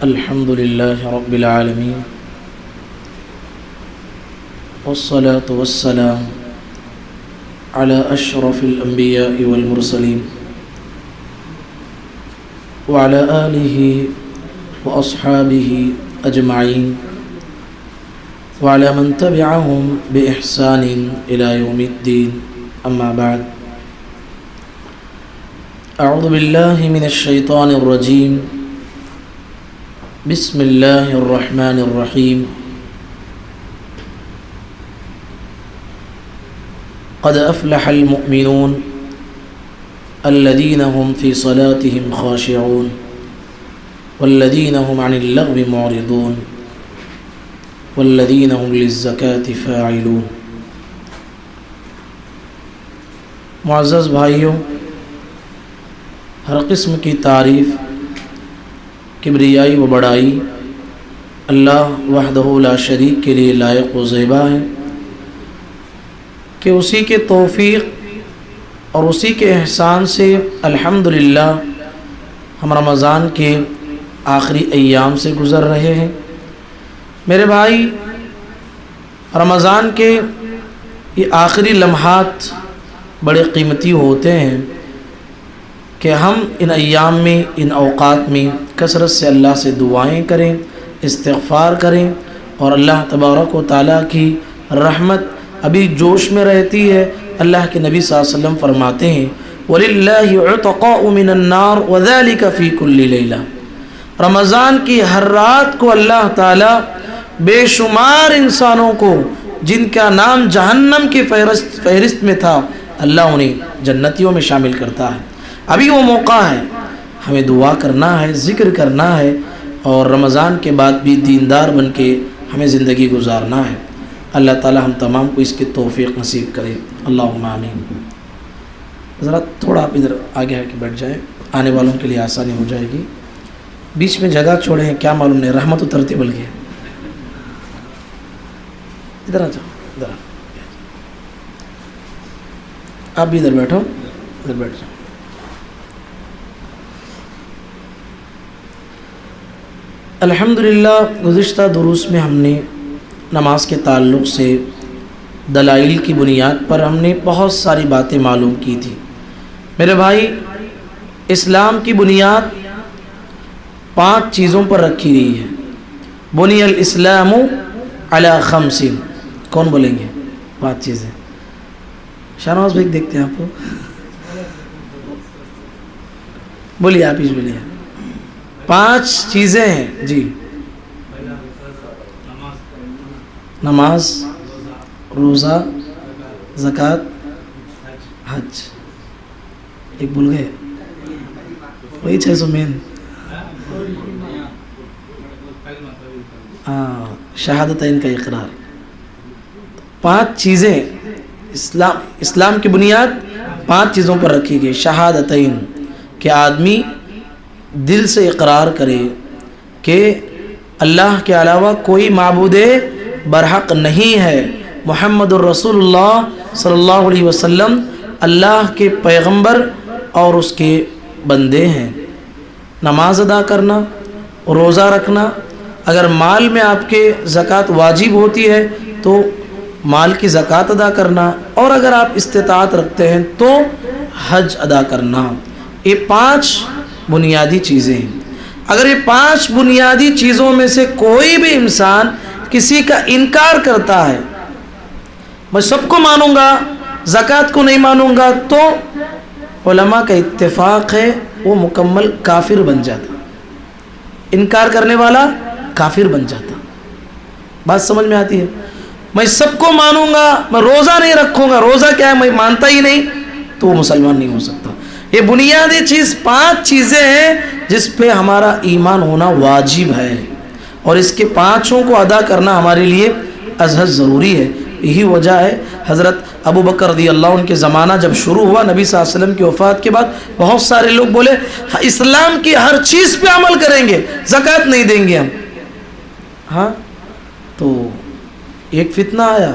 الحمد لله رب العالمين والصلاة والسلام على أشرف الأنبياء والمرسلين وعلى آله وأصحابه أجمعين وعلى من تبعهم بإحسان إلى يوم الدين. أما بعد، أعوذ بالله من الشيطان الرجيم. بسم الله الرحمن الرحيم. قد أفلح المؤمنون الذين هم في صلاتهم خاشعون والذين هم عن اللغو معرضون والذين هم للزكاة فاعلون. معزز بھائیوں، ہر قسم کی تعریف، کبریائی و بڑائی اللہ وحدہ لا شریک کے لیے لائق و زیبا ہے کہ اسی کے توفیق اور اسی کے احسان سے الحمدللہ ہم رمضان کے آخری ایام سے گزر رہے ہیں. میرے بھائی، رمضان کے یہ آخری لمحات بڑے قیمتی ہوتے ہیں کہ ہم ان ایام میں، ان اوقات میں کثرت سے اللہ سے دعائیں کریں، استغفار کریں، اور اللہ تبارک و تعالیٰ کی رحمت ابھی جوش میں رہتی ہے. اللہ کے نبی صلی اللہ علیہ وسلم فرماتے ہیں وَلِلَّهِ عُتَقَاءُ مِنَ النَّارِ وَذَلِكَ فِي كُلِّ لَيْلَةٍ. رمضان کی ہر رات کو اللہ تعالیٰ بے شمار انسانوں کو جن کا نام جہنم کی فہرست میں تھا، اللہ انہیں جنتیوں میں شامل کرتا ہے. ابھی وہ موقع ہے، ہمیں دعا کرنا ہے، ذکر کرنا ہے، اور رمضان کے بعد بھی دیندار بن کے ہمیں زندگی گزارنا ہے. اللہ تعالی ہم تمام کو اس کی توفیق نصیب کرے. اللہم آمین. ذرا تھوڑا آپ ادھر آگے آ کے بیٹھ جائیں، آنے والوں کے لیے آسانی ہو جائے گی. بیچ میں جگہ چھوڑے ہیں، کیا معلوم نہیں رحمت اترتی بل گئی. ادھر آ جاؤ، ادھر آپ بھی ادھر بیٹھو، ادھر بیٹھ جاؤ. الحمدللہ گزشتہ دروس میں ہم نے نماز کے تعلق سے دلائل کی بنیاد پر ہم نے بہت ساری باتیں معلوم کی تھی. میرے بھائی، اسلام کی بنیاد 5 چیزوں پر رکھی گئی ہے. بنی الاسلام علی 5. کون بولیں گے 5 چیزیں؟ شاہنواز بھائی دیکھتے ہیں آپ کو، بولیے، آپ ہی بولیے. 5 چیزیں ہیں جی. نماز، روزہ، زکوٰۃ، حج. ایک بھول گئے، وہی 600 مین. شہادتین کا اقرار. 5 چیزیں اسلام کی بنیاد 5 چیزوں پر رکھی گئی. شہادتین، کہ آدمی دل سے اقرار کرے کہ اللہ کے علاوہ کوئی معبود برحق نہیں ہے، محمد الرسول اللہ صلی اللہ علیہ وسلم اللہ کے پیغمبر اور اس کے بندے ہیں. نماز ادا کرنا، روزہ رکھنا، اگر مال میں آپ کے زکوٰۃ واجب ہوتی ہے تو مال کی زکوٰۃ ادا کرنا، اور اگر آپ استطاعت رکھتے ہیں تو حج ادا کرنا. یہ 5 بنیادی چیزیں ہیں. اگر یہ 5 بنیادی چیزوں میں سے کوئی بھی انسان کسی کا انکار کرتا ہے، میں سب کو مانوں گا زکوٰۃ کو نہیں مانوں گا، تو علماء کا اتفاق ہے وہ مکمل کافر بن جاتا. انکار کرنے والا کافر بن جاتا. بات سمجھ میں آتی ہے؟ میں سب کو مانوں گا، میں روزہ نہیں رکھوں گا، روزہ کیا ہے میں مانتا ہی نہیں، تو وہ مسلمان نہیں ہو سکتا. یہ بنیادی چیز 5 چیزیں ہیں جس پہ ہمارا ایمان ہونا واجب ہے، اور اس کے 5 کو ادا کرنا ہمارے لیے ازحد ضروری ہے. یہی وجہ ہے حضرت ابو بکر رضی اللہ عنہ کے زمانہ جب شروع ہوا، نبی صلی اللہ علیہ وسلم کی وفات کے بعد بہت سارے لوگ بولے اسلام کی ہر چیز پہ عمل کریں گے، زکوٰۃ نہیں دیں گے ہم. ہاں، تو ایک فتنہ آیا.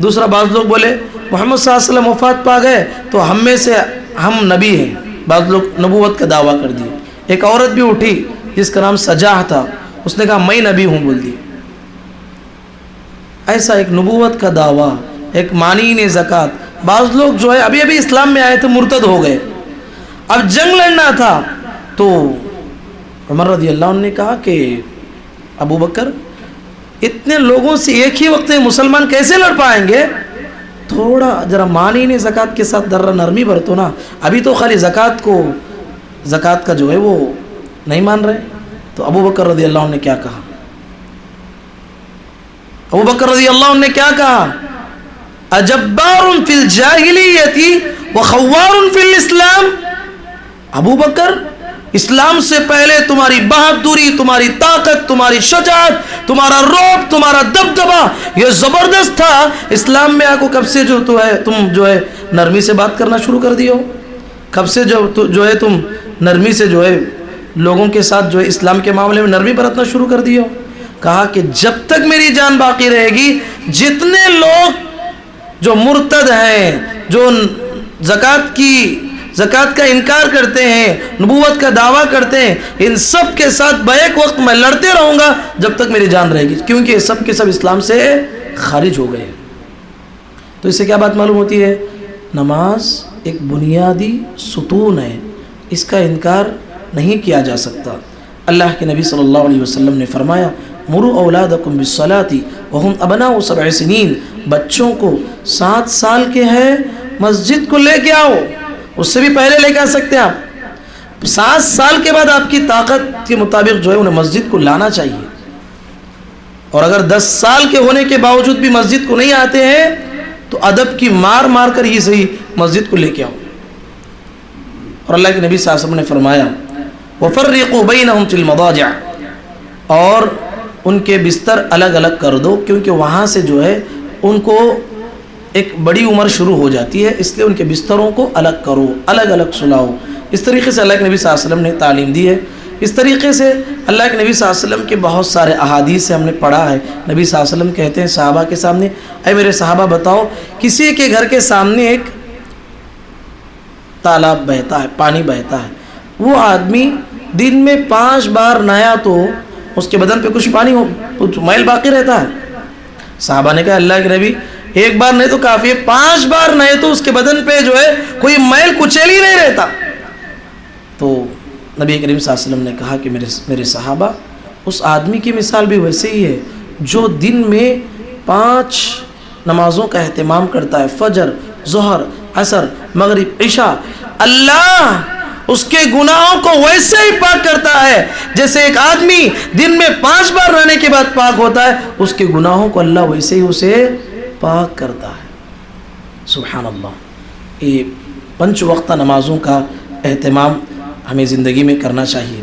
دوسرا بعض لوگ بولے محمد صلی اللہ علیہ وسلم وفات پا گئے تو ہم میں سے ہم نبی ہیں. بعض لوگ نبوت کا دعویٰ کر دیے. ایک عورت بھی اٹھی جس کا نام سجاح تھا، اس نے کہا میں نبی ہوں بول دی. ایسا ایک نبوت کا دعویٰ, ایک مانین زکوٰۃ. بعض لوگ جو ہے ابھی ابھی اسلام میں آئے تھے, مرتد ہو گئے, اب جنگ لڑنا تھا, تو عمر رضی اللہ عنہ نے کہا کہ ابو بکر اتنے لوگوں سے ایک ہی وقت میں مسلمان کیسے لڑ پائیں گے, تھوڑا ذرا مانین زکوٰۃ کے ساتھ درہ نرمی برتو نا. ابھی تو خالی زکوٰۃ کا جو ہے وہ نہیں مان رہے. تو ابو بکر رضی اللہ عنہ نے کیا کہا, ابو بکر رضی اللہ عنہ نے کیا کہا, اجبار فی الجاہلیت وخوار فی الاسلام. ابو بکر, اسلام سے پہلے تمہاری بہادری, تمہاری طاقت, تمہاری شجاعت, تمہارا رعب, تمہارا دبدبہ یہ زبردست تھا. اسلام میں آ کو کب سے تم جو ہے نرمی سے بات کرنا شروع کر دیو, کب سے جو ہے تم نرمی سے جو ہے لوگوں کے ساتھ جو ہے اسلام کے معاملے میں نرمی برتنا شروع کر دیو. کہا کہ جب تک میری جان باقی رہے گی, جتنے لوگ جو مرتد ہیں, جو زکوٰۃ کا انکار کرتے ہیں, نبوت کا دعویٰ کرتے ہیں, ان سب کے ساتھ بیک وقت میں لڑتے رہوں گا جب تک میری جان رہے گی, کیونکہ سب کے سب اسلام سے خارج ہو گئے. تو اس سے کیا بات معلوم ہوتی ہے, نماز ایک بنیادی ستون ہے, اس کا انکار نہیں کیا جا سکتا. اللہ کے نبی صلی اللہ علیہ وسلم نے فرمایا, مروا اولادکم بالصلاۃ وهم ابناء 7 سنین. بچوں کو 7 سال کے ہیں مسجد کو لے کے آؤ, اس سے بھی پہلے لے کے آ سکتے ہیں آپ. 7 سال کے بعد آپ کی طاقت کے مطابق جو ہے انہیں مسجد کو لانا چاہیے. اور اگر 10 سال کے ہونے کے باوجود بھی مسجد کو نہیں آتے ہیں تو ادب کی مار مار کر ہی صحیح مسجد کو لے کے آؤ. اور اللہ کے نبی صلی اللہ علیہ وسلم نے فرمایا, وَفَرِّقُوا بَيْنَهُمْ فِي الْمَضَاجِعِ, اور ان کے بستر الگ الگ کر دو, کیونکہ وہاں سے جو ہے ان کو ایک بڑی عمر شروع ہو جاتی ہے, اس لیے ان کے بستروں کو الگ کرو, الگ الگ سلاؤ. اس طریقے سے اللہ کے نبی صلی اللہ علیہ وسلم نے تعلیم دی ہے. اس طریقے سے اللہ کے نبی صلی اللہ علیہ وسلم کے بہت سارے احادیث سے ہم نے پڑھا ہے. نبی صلی اللہ علیہ وسلم کہتے ہیں صحابہ کے سامنے, اے میرے صحابہ بتاؤ, کسی کے گھر کے سامنے ایک تالاب بہتا ہے, پانی بہتا ہے, وہ آدمی دن میں 5 بار نہایا تو اس کے بدن پہ کچھ پانی کچھ میل باقی رہتا ہے. صحابہ نے کہا اللہ کے نبی ایک بار نہیں تو کافی ہے, 5 بار نہائے تو اس کے بدن پہ جو ہے کوئی میل کچیل ہی نہیں رہتا. تو نبی کریم صلی اللہ علیہ وسلم نے کہا کہ میرے صحابہ, اس آدمی کی مثال بھی ویسے ہی ہے جو دن میں 5 نمازوں کا اہتمام کرتا ہے, فجر, ظہر, عصر, مغرب, عشاء. اللہ اس کے گناہوں کو ویسے ہی پاک کرتا ہے جیسے ایک آدمی دن میں 5 بار نہانے کے بعد پاک ہوتا ہے, اس کے گناہوں کو اللہ ویسے ہی اسے پاک کرتا ہے. سبحان اللہ. یہ 5 وقتہ نمازوں کا اہتمام ہمیں زندگی میں کرنا چاہیے.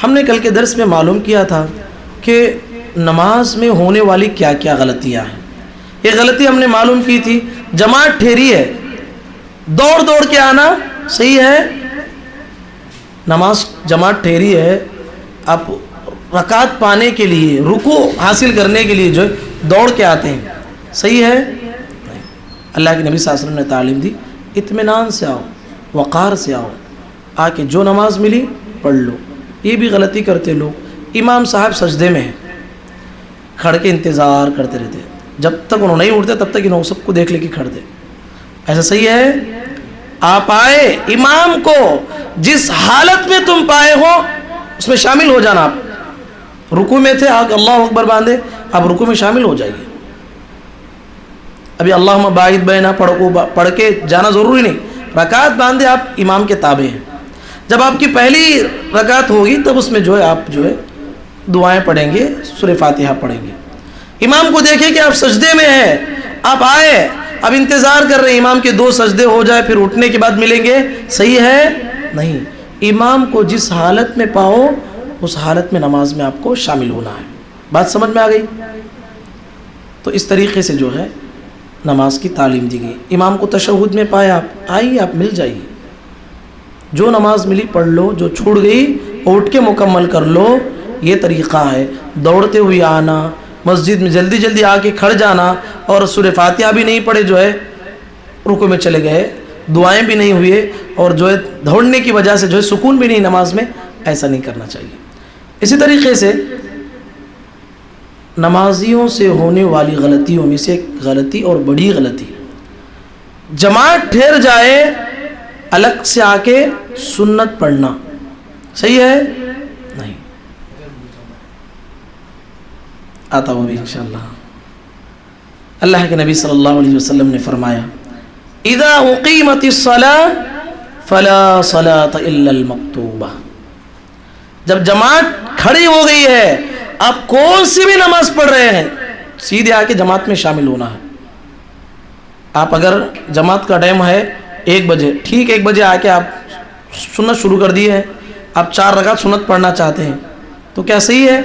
ہم نے کل کے درس میں معلوم کیا تھا کہ نماز میں ہونے والی کیا کیا غلطیاں ہیں. یہ غلطی ہم نے معلوم کی تھی, جماعت ٹھہری ہے, دوڑ دوڑ کے آنا صحیح ہے, نماز جماعت ٹھہری ہے, آپ رکعت پانے کے لیے, رکوع حاصل کرنے کے لیے جو ہے دوڑ کے آتے ہیں, صحیح ہے نہیں. اللہ کے نبی صلی اللہ علیہ وسلم نے تعلیم دی, اطمینان سے آؤ, وقار سے آؤ, آ کے جو نماز ملی پڑھ لو. یہ بھی غلطی کرتے لوگ, امام صاحب سجدے میں ہیں, کھڑ کے انتظار کرتے رہتے, جب تک انہوں نہیں اٹھتے تب تک انہوں سب کو دیکھ لے کے کھڑ دے. ایسا صحیح ہے؟ آپ آئے, امام کو جس حالت میں تم پائے ہو اس میں شامل ہو جانا. آپ رکوع میں تھے, آپ اللہ اکبر باندھے, آپ رکوع میں شامل ہو جائیے. ابھی اللہم باعث بینا پڑھ کے جانا ضروری نہیں, رکعت باندھے آپ امام کے تابع ہیں. جب آپ کی پہلی رکعت ہوگی تب اس میں جو ہے آپ جو ہے دعائیں پڑھیں گے, سورہ فاتحہ پڑھیں گے. امام کو دیکھیں کہ آپ سجدے میں ہیں, آپ آئے, اب انتظار کر رہے ہیں امام کے 2 سجدے ہو جائے پھر اٹھنے کے بعد ملیں گے, صحیح ہے نہیں. امام کو جس حالت میں پاؤ اس حالت میں نماز میں آپ کو شامل ہونا ہے. بات سمجھ میں آ گئی؟ تو اس طریقے سے جو ہے نماز کی تعلیم دی گئی. امام کو تشہد میں پایا, آپ آئیے, آپ مل جائیے, جو نماز ملی پڑھ لو, جو چھوٹ گئی اٹھ کے مکمل کر لو. یہ طریقہ ہے. دوڑتے ہوئے آنا, مسجد میں جلدی جلدی آ کے کھڑ جانا اور سورہ فاتحہ بھی نہیں پڑھے جو ہے رکوع میں چلے گئے, دعائیں بھی نہیں ہوئے اور جو ہے دوڑنے کی وجہ سے جو ہے سکون بھی نہیں نماز میں, ایسا نہیں کرنا چاہیے. اسی طریقے سے نمازیوں سے ہونے والی غلطیوں میں سے ایک غلطی اور بڑی غلطی، جماعت ٹھہر جائے الگ سے آ کے سنت پڑھنا صحیح ہے؟ نہیں، آتا وہ بھی انشاءاللہ۔ اللہ کے نبی صلی اللہ علیہ وسلم نے فرمایا اذا اقیمت الصلاة فلا صلاة الا المکتوبہ، جب جماعت کھڑی ہو گئی ہے، آپ کون سی بھی نماز پڑھ رہے ہیں، سیدھے آ کے جماعت میں شامل ہونا ہے۔ آپ اگر جماعت کا ٹائم ہے 1 بجے، ٹھیک 1 بجے آ کے آپ سنت شروع کر دی ہے، آپ 4 رکعت سنت پڑھنا چاہتے ہیں تو کیا صحیح ہے؟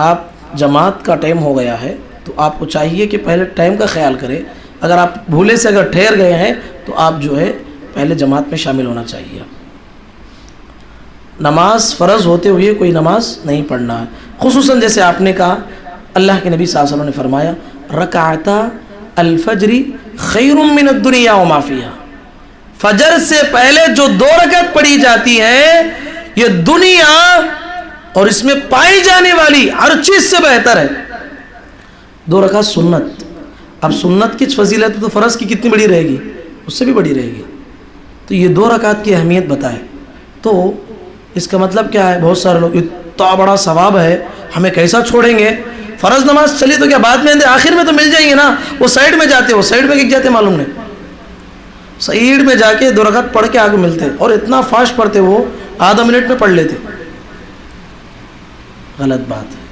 آپ جماعت کا ٹائم ہو گیا ہے تو آپ کو چاہیے کہ پہلے ٹائم کا خیال کرے، اگر آپ بھولے سے اگر ٹھہر گئے ہیں تو آپ جو ہے پہلے جماعت میں شامل ہونا چاہیے۔ نماز فرض ہوتے ہوئے کوئی نماز نہیں پڑھنا ہے، خصوصاً جیسے آپ نے کہا اللہ کے نبی صلی اللہ علیہ وسلم نے فرمایا رکعتا الفجر خیر من الدنیا وما فیہا، فجر سے پہلے جو 2 رکعت پڑھی جاتی ہے یہ دنیا اور اس میں پائی جانے والی ہر چیز سے بہتر ہے۔ 2 رکعت سنت، اب سنت کی فضیلت تو فرض کی کتنی بڑی رہے گی، اس سے بھی بڑی رہے گی، تو یہ 2 رکعت کی اہمیت بتائے تو اس کا مطلب کیا ہے؟ بہت سارے لوگ اتنا بڑا ثواب ہے ہمیں کیسا چھوڑیں گے، فرض نماز چلی تو کیا بعد میں آخر میں تو مل جائیں گے نا، وہ سائیڈ میں جاتے، وہ سائیڈ میں گک جاتے، معلوم نہیں، سائیڈ میں جا کے 2 رکعت پڑھ کے آگے ملتے، اور اتنا فاسٹ پڑھتے وہ آدھا منٹ میں پڑھ لیتے۔ غلط بات ہے۔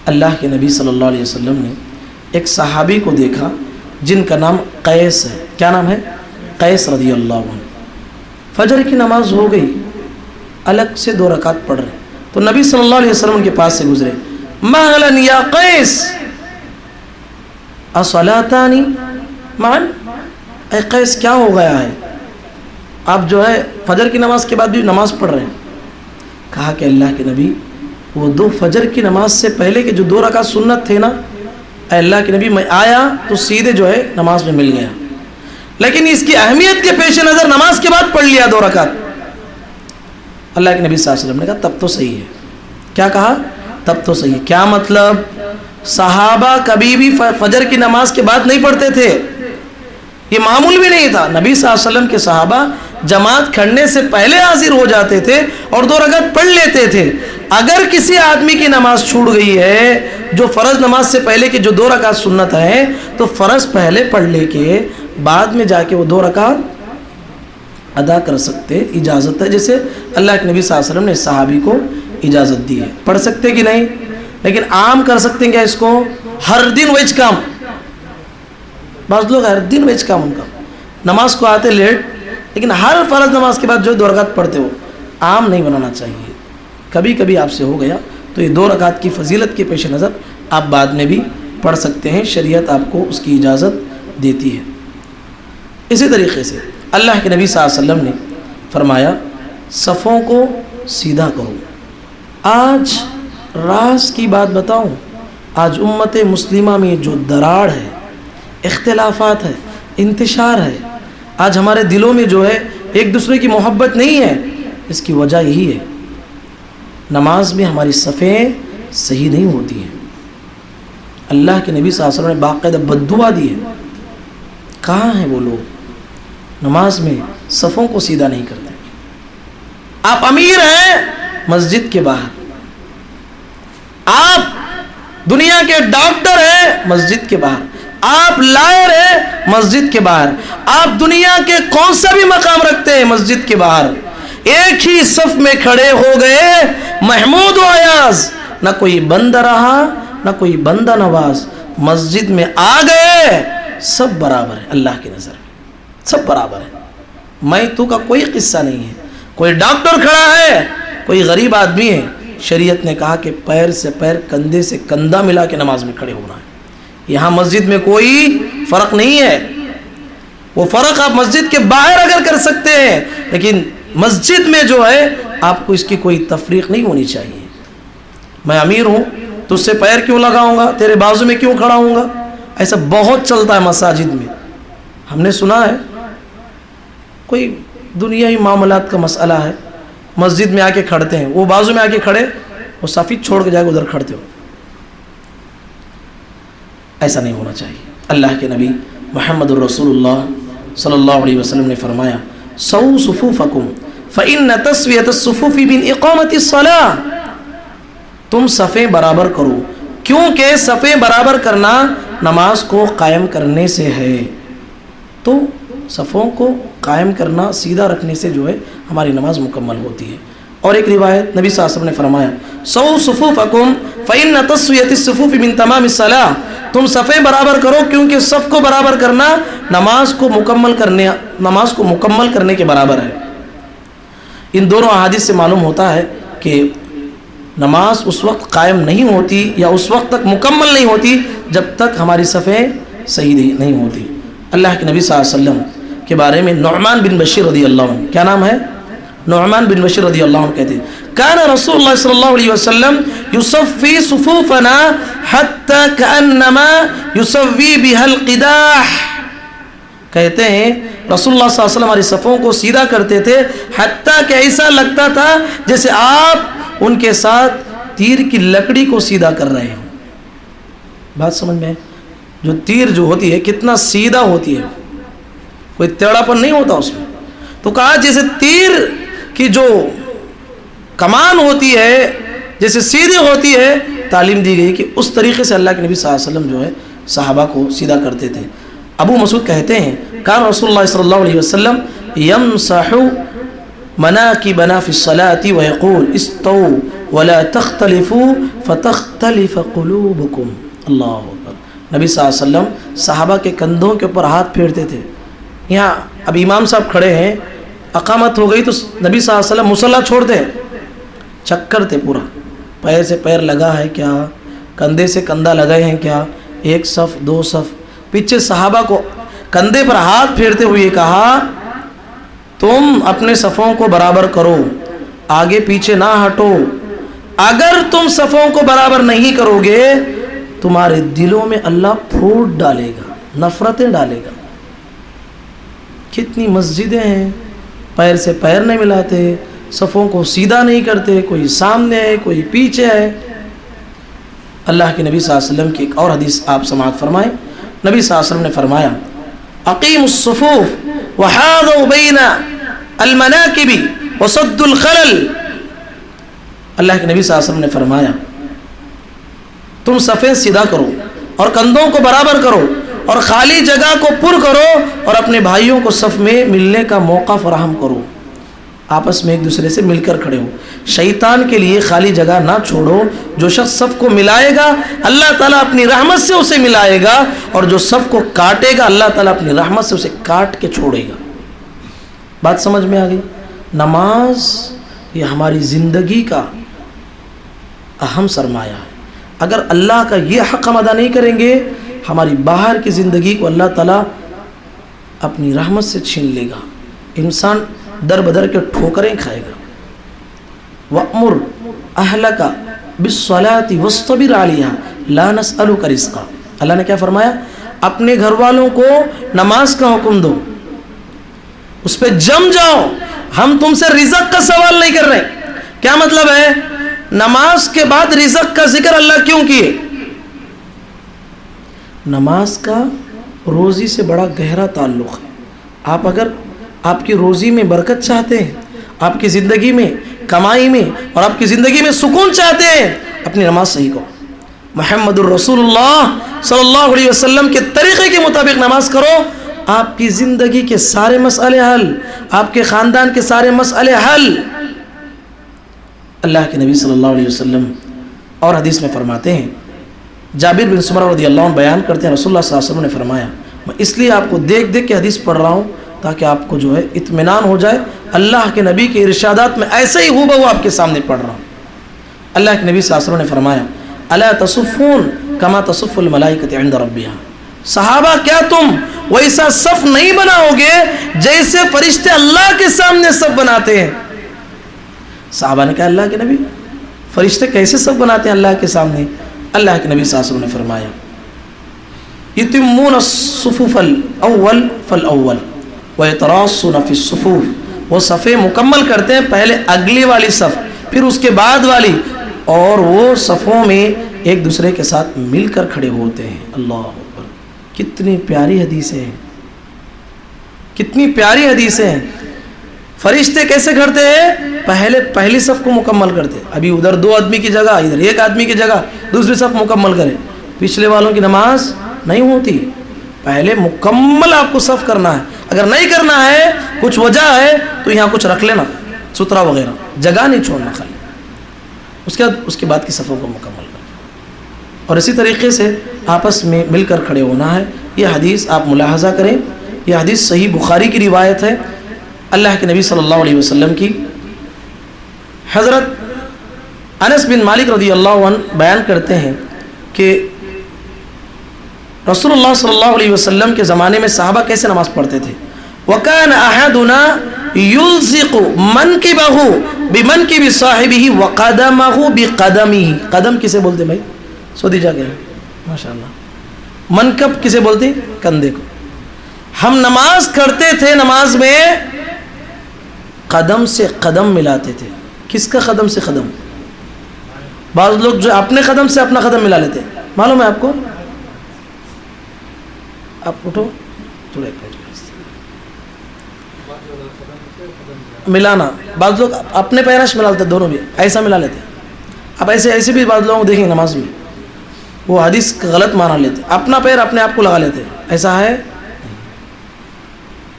اللہ کے نبی صلی اللہ علیہ وسلم نے ایک صحابی کو دیکھا جن کا نام قیس ہے، کیا نام ہے؟ قیس رضی اللہ عنہ۔ فجر کی نماز ہو گئی، الگ سے 2 رکعت پڑھ رہے تو نبی صلی اللہ علیہ وسلم کے پاس سے گزرے، مَهْلًا یا قیس اصلاتانی معاً، اے قیس کیا ہو گیا ہے، آپ جو ہے فجر کی نماز کے بعد بھی نماز پڑھ رہے ہیں؟ کہا کہ اللہ کے نبی وہ 2 فجر کی نماز سے پہلے کے جو 2 رکعت سنت تھے نا، اے اللہ کے نبی میں آیا تو سیدھے جو ہے نماز میں مل گیا، لیکن اس کی اہمیت کے پیش نظر نماز کے بعد پڑھ لیا 2 رکعت۔ اللہ کے نبی صلی اللہ علیہ وسلم نے کہا تب تو صحیح ہے۔ کیا کہا؟ تب تو صحیح ہے۔ کیا مطلب؟ صحابہ کبھی بھی فجر کی نماز کے بعد نہیں پڑھتے تھے، یہ معمول بھی نہیں تھا۔ نبی صلی اللہ علیہ وسلم کے صحابہ جماعت کھڑنے سے پہلے حاضر ہو جاتے تھے اور 2 رکعت پڑھ لیتے تھے۔ اگر کسی آدمی کی نماز چھوٹ گئی ہے جو فرض نماز سے پہلے کے جو 2 رکعت سنت ہے تو فرض پہلے پڑھ لے کے بعد میں جا کے وہ 2 رکعت ادا کر سکتے، اجازت ہے، جیسے اللہ کے نبی صلی اللہ علیہ وسلم نے صحابی کو اجازت دی ہے۔ پڑھ سکتے کہ نہیں؟ لیکن عام کر سکتے ہیں کیا اس کو؟ ہر دن ویج کام، بعض لوگ ہر دن ویج کام ان کا، نماز کو آتے لیٹ لیکن ہر فرض نماز کے بعد جو 2 رکعت پڑھتے ہو، عام نہیں بنانا چاہیے۔ کبھی کبھی آپ سے ہو گیا تو یہ 2 رکعت کی فضیلت کے پیش نظر آپ بعد میں بھی پڑھ سکتے ہیں، شریعت آپ کو اس کی اجازت دیتی ہے۔ اسی طریقے سے اللہ کے نبی صلی اللہ علیہ وسلم نے فرمایا صفوں کو سیدھا کرو۔ آج راز کی بات بتاؤں، آج امت مسلمہ میں جو دراڑ ہے، اختلافات ہے، انتشار ہے، آج ہمارے دلوں میں جو ہے ایک دوسرے کی محبت نہیں ہے، اس کی وجہ یہی ہے نماز میں ہماری صفیں صحیح نہیں ہوتی ہیں۔ اللہ کے نبی صلی اللہ علیہ وسلم نے باقاعدہ بددعا دی ہے۔ کہاں ہیں وہ لوگ نماز میں صفوں کو سیدھا نہیں کرتے؟ آپ امیر ہیں مسجد کے باہر، آپ دنیا کے ڈاکٹر ہیں مسجد کے باہر، آپ لائر ہیں مسجد کے باہر، آپ دنیا کے کون سا بھی مقام رکھتے ہیں مسجد کے باہر، ایک ہی صف میں کھڑے ہو گئے محمود و ایاز، نہ کوئی بندہ رہا نہ کوئی بندہ نواز، مسجد میں آ گئے، سب برابر ہے اللہ کی نظر میں، سب برابر ہے۔ میں تو کا کوئی قصہ نہیں ہے، کوئی ڈاکٹر کھڑا ہے کوئی غریب آدمی ہے، شریعت نے کہا کہ پیر سے پیر کندھے سے کندھا ملا کے نماز میں کھڑے ہونا ہے۔ یہاں مسجد میں کوئی فرق نہیں ہے، وہ فرق آپ مسجد کے باہر اگر کر سکتے ہیں، لیکن مسجد میں جو ہے آپ کو اس کی کوئی تفریق نہیں ہونی چاہیے۔ میں امیر ہوں تو اس سے پیر کیوں لگاؤں گا، تیرے بازو میں کیوں کھڑا ہوں گا؟ ایسا بہت چلتا ہے مساجد میں، ہم نے سنا ہے کوئی دنیائی معاملات کا مسئلہ ہے، مسجد میں آ کے کھڑتے ہیں، وہ بازو میں آ کے کھڑے، وہ صفی چھوڑ کے جائے ادھر کھڑتے ہو، ایسا نہیں ہونا چاہیے۔ اللہ کے نبی محمد الرسول اللہ صلی اللہ علیہ وسلم نے فرمایا سَوُّوا صُفُوفَكُمْ فَإِنَّ تَسْوِيَةَ الصُّفُوفِ مِنْ إِقَامَةِ الصَّلَاةِ، تم صفیں برابر کرو، کیونکہ صفیں برابر کرنا نماز کو قائم کرنے سے ہے۔ تو صفوں کو قائم کرنا، سیدھا رکھنے سے جو ہے ہماری نماز مکمل ہوتی ہے۔ اور ایک روایت نبی صلی اللہ علیہ وسلم نے فرمایا سَوُّوا صُفُوفَكُمْ فَإِنَّ تَسْوِيَةَ الصُّفُوفِ مِنْ تَمَامِ الصَّلَاةِ، تم صفیں برابر کرو کیونکہ صف کو برابر کرنا نماز کو مکمل کرنے کے برابر ہے۔ ان دونوں احادیث سے معلوم ہوتا ہے کہ نماز اس وقت قائم نہیں ہوتی یا اس وقت تک مکمل نہیں ہوتی جب تک ہماری صفیں صحیح نہیں ہوتی۔ اللہ کے نبی صلی اللہ علیہ وسلم کے بارے میں نعمان بن بشیر رضی اللہ عنہ، کیا نام ہے؟ نعمان بن بشیر رضی اللہ عنہ کہتے ہیں کان رسول اللہ صلی اللہ علیہ وسلم یصفی صفوفنا حتی کأنما یصوی بها القداح، کہتے ہیں رسول اللہ صلی اللہ علیہ وسلم ہماری صفوں کو سیدھا کرتے تھے حتیٰ کہ ایسا لگتا تھا جیسے آپ ان کے ساتھ تیر کی لکڑی کو سیدھا کر رہے ہوں۔ بات سمجھ میں ہے؟ جو تیر جو ہوتی ہے کتنا سیدھا ہوتی ہے، کوئی ٹیڑھا پن نہیں ہوتا اس میں۔ تو کہا جیسے تیر کی جو کمان ہوتی ہے جیسے سیدھی ہوتی ہے، تعلیم دی گئی کہ اس طریقے سے اللہ کے نبی صلی اللہ علیہ وسلم جو ہے صحابہ کو سیدھا کرتے تھے۔ ابو مسعود کہتے ہیں کان رسول اللہ صلی اللہ علیہ وسلم یمسح مناکبنا فی الصلاۃ ویقول استووا ولا تختلفوا فتختلف قلوبکم۔ اللہ اکبر۔ نبی صلی اللہ علیہ وسلم صحابہ کے کندھوں کے اوپر ہاتھ پھیرتے تھے۔ یہاں اب امام صاحب کھڑے ہیں، اقامت ہو گئی تو نبی صلی اللہ علیہ وسلم مصلی چھوڑتے ہیں، چکر تھے پورا، پیر سے پیر لگا ہے کیا، کندھے سے کندھا لگائے ہیں کیا، ایک صف دو صف، پیچھے صحابہ کو کندھے پر ہاتھ پھیرتے ہوئے کہا تم اپنے صفوں کو برابر کرو، آگے پیچھے نہ ہٹو، اگر تم صفوں کو برابر نہیں کرو گے تمہارے دلوں میں اللہ پھوٹ ڈالے گا، نفرتیں ڈالے گا۔ کتنی مسجدیں ہیں پیر سے پیر نہیں ملاتے، صفوں کو سیدھا نہیں کرتے، کوئی سامنے ہے کوئی پیچھے ہے۔ اللہ کے نبی صلی اللہ علیہ وسلم کی ایک اور حدیث آپ سماعت فرمائیں۔ نبی صلی اللہ علیہ وسلم نے فرمایا اقیموا الصفوف وحاذوا بین المناکب وصدوا الخلل۔ اللہ کے نبی صلی اللہ علیہ وسلم نے فرمایا تم صفیں سیدھا کرو اور کندھوں کو برابر کرو اور خالی جگہ کو پر کرو اور اپنے بھائیوں کو صف میں ملنے کا موقع فراہم کرو، آپس میں ایک دوسرے سے مل کر کھڑے ہو۔ شیطان کے لیے خالی جگہ نہ چھوڑو، جو شخص صف کو ملائے گا اللہ تعالیٰ اپنی رحمت سے اسے ملائے گا، اور جو صف کو کاٹے گا اللہ تعالیٰ اپنی رحمت سے اسے کاٹ کے چھوڑے گا۔ بات سمجھ میں آ گئی؟ نماز یہ ہماری زندگی کا اہم سرمایہ ہے۔ اگر اللہ کا یہ حق ہم ادا نہیں کریں گے ہماری باہر کی زندگی کو اللہ تعالیٰ اپنی رحمت سے چھین لے گا، انسان در بدر کے ٹھوکریں کھائے گا۔ وَأْمُرْ أَهْلَكَ بِالصَّلَاةِ وَاصْطَبِرْ عَلَيْهَا لَا نَسْأَلُكَ رِزْقًا۔ اللہ نے کیا فرمایا؟ اپنے گھر والوں کو نماز کا حکم دو، اس پہ جم جاؤ، ہم تم سے رزق کا سوال نہیں کر رہے۔ کیا مطلب ہے؟ نماز کے بعد رزق کا ذکر اللہ کیوں کیے؟ نماز کا روزی سے بڑا گہرا تعلق ہے۔ آپ اگر آپ کی روزی میں برکت چاہتے ہیں، آپ کی زندگی میں کمائی میں اور آپ کی زندگی میں سکون چاہتے ہیں، اپنی نماز صحیح کرو، محمد الرسول اللہ صلی اللہ علیہ وسلم کے طریقے کے مطابق نماز کرو، آپ کی زندگی کے سارے مسئلے حل، آپ کے خاندان کے سارے مسئلے حل۔ اللہ کے نبی صلی اللہ علیہ وسلم اور حدیث میں فرماتے ہیں، جابر بن سمرہ رضی اللہ عنہ بیان کرتے ہیں رسول اللہ صلی اللہ علیہ وسلم نے فرمایا، میں اس لیے آپ کو دیکھ دیکھ کے حدیث پڑھ رہا ہوں تاکہ آپ کو جو ہے اطمینان ہو جائے، اللہ کے نبی کے ارشادات میں ایسے ہی ہو بہو آپ کے سامنے پڑھ رہا ہوں۔ اللہ کے نبی صلی اللہ علیہ وسلم نے فرمایا الا تصفون کما تصف الملائکۃ عند ربها، صحابہ کیا تم ویسا صف نہیں بناؤ گے جیسے فرشتے اللہ کے سامنے صف بناتے ہیں؟ صحابہ نے کہا اللہ کے نبی فرشتے کیسے صف بناتے ہیں اللہ کے سامنے؟ اللہ کے نبی صلی اللہ علیہ وسلم نے فرمایا یتمون الصفوف الاول فالاول ویتراصون فی الصفوف، وہ صفیں مکمل کرتے ہیں، پہلے اگلی والی صف پھر اس کے بعد والی، اور وہ صفوں میں ایک دوسرے کے ساتھ مل کر کھڑے ہوتے ہیں. اللہ اکبر. کتنی پیاری حدیثیں ہیں, کتنی پیاری حدیثیں ہیں. فرشتے کیسے کھڑتے ہیں؟ پہلی صف کو مکمل کرتے. ابھی ادھر 2 آدمی کی جگہ, ادھر 1 آدمی کی جگہ, دوسری صف مکمل کرے. پچھلے والوں کی نماز نہیں ہوتی. پہلے مکمل آپ کو صف کرنا ہے. اگر نہیں کرنا ہے, کچھ وجہ ہے, تو یہاں کچھ رکھ لینا, سترا وغیرہ, جگہ نہیں چھوڑنا خالی. اس کے بعد کی صفوں کو مکمل کرنا. اور اسی طریقے سے آپس میں مل کر کھڑے ہونا ہے. یہ حدیث آپ ملاحظہ کریں, یہ حدیث صحیح بخاری کی روایت ہے. اللہ کے نبی صلی اللہ علیہ وسلم کی. حضرت انس بن مالک رضی اللہ عنہ بیان کرتے ہیں کہ رسول اللہ صلی اللہ علیہ وسلم کے زمانے میں صحابہ کیسے نماز پڑھتے تھے. وَكَانَ أَحَدُنَا يُلْزِقُ مَنْكِبَهُ بِمَنْكِبِ صَاحِبِهِ وَقَدَمَهُ بِقَدَمِهِ. قدم کسے بولتے بھائی؟ سعودی جا گئے ماشاءاللہ. منکب کسے بولتے؟ کندھے کو. ہم نماز کرتے تھے, نماز میں قدم سے قدم ملاتے تھے. کس کا قدم سے قدم؟ بعض لوگ جو اپنے قدم سے اپنا قدم ملا لیتے, معلوم ہے آپ کو؟ آپ اٹھو تھوڑا ایک منٹ. ملانا, بعض لوگ اپنے پیرش ملا لیتے, دونوں بھی ایسا ملا لیتے. اب ایسے بھی بعض لوگوں کو دیکھیں نماز میں وہ حدیث غلط مانا لیتے, اپنا پیر اپنے آپ کو لگا لیتے. ایسا ہے؟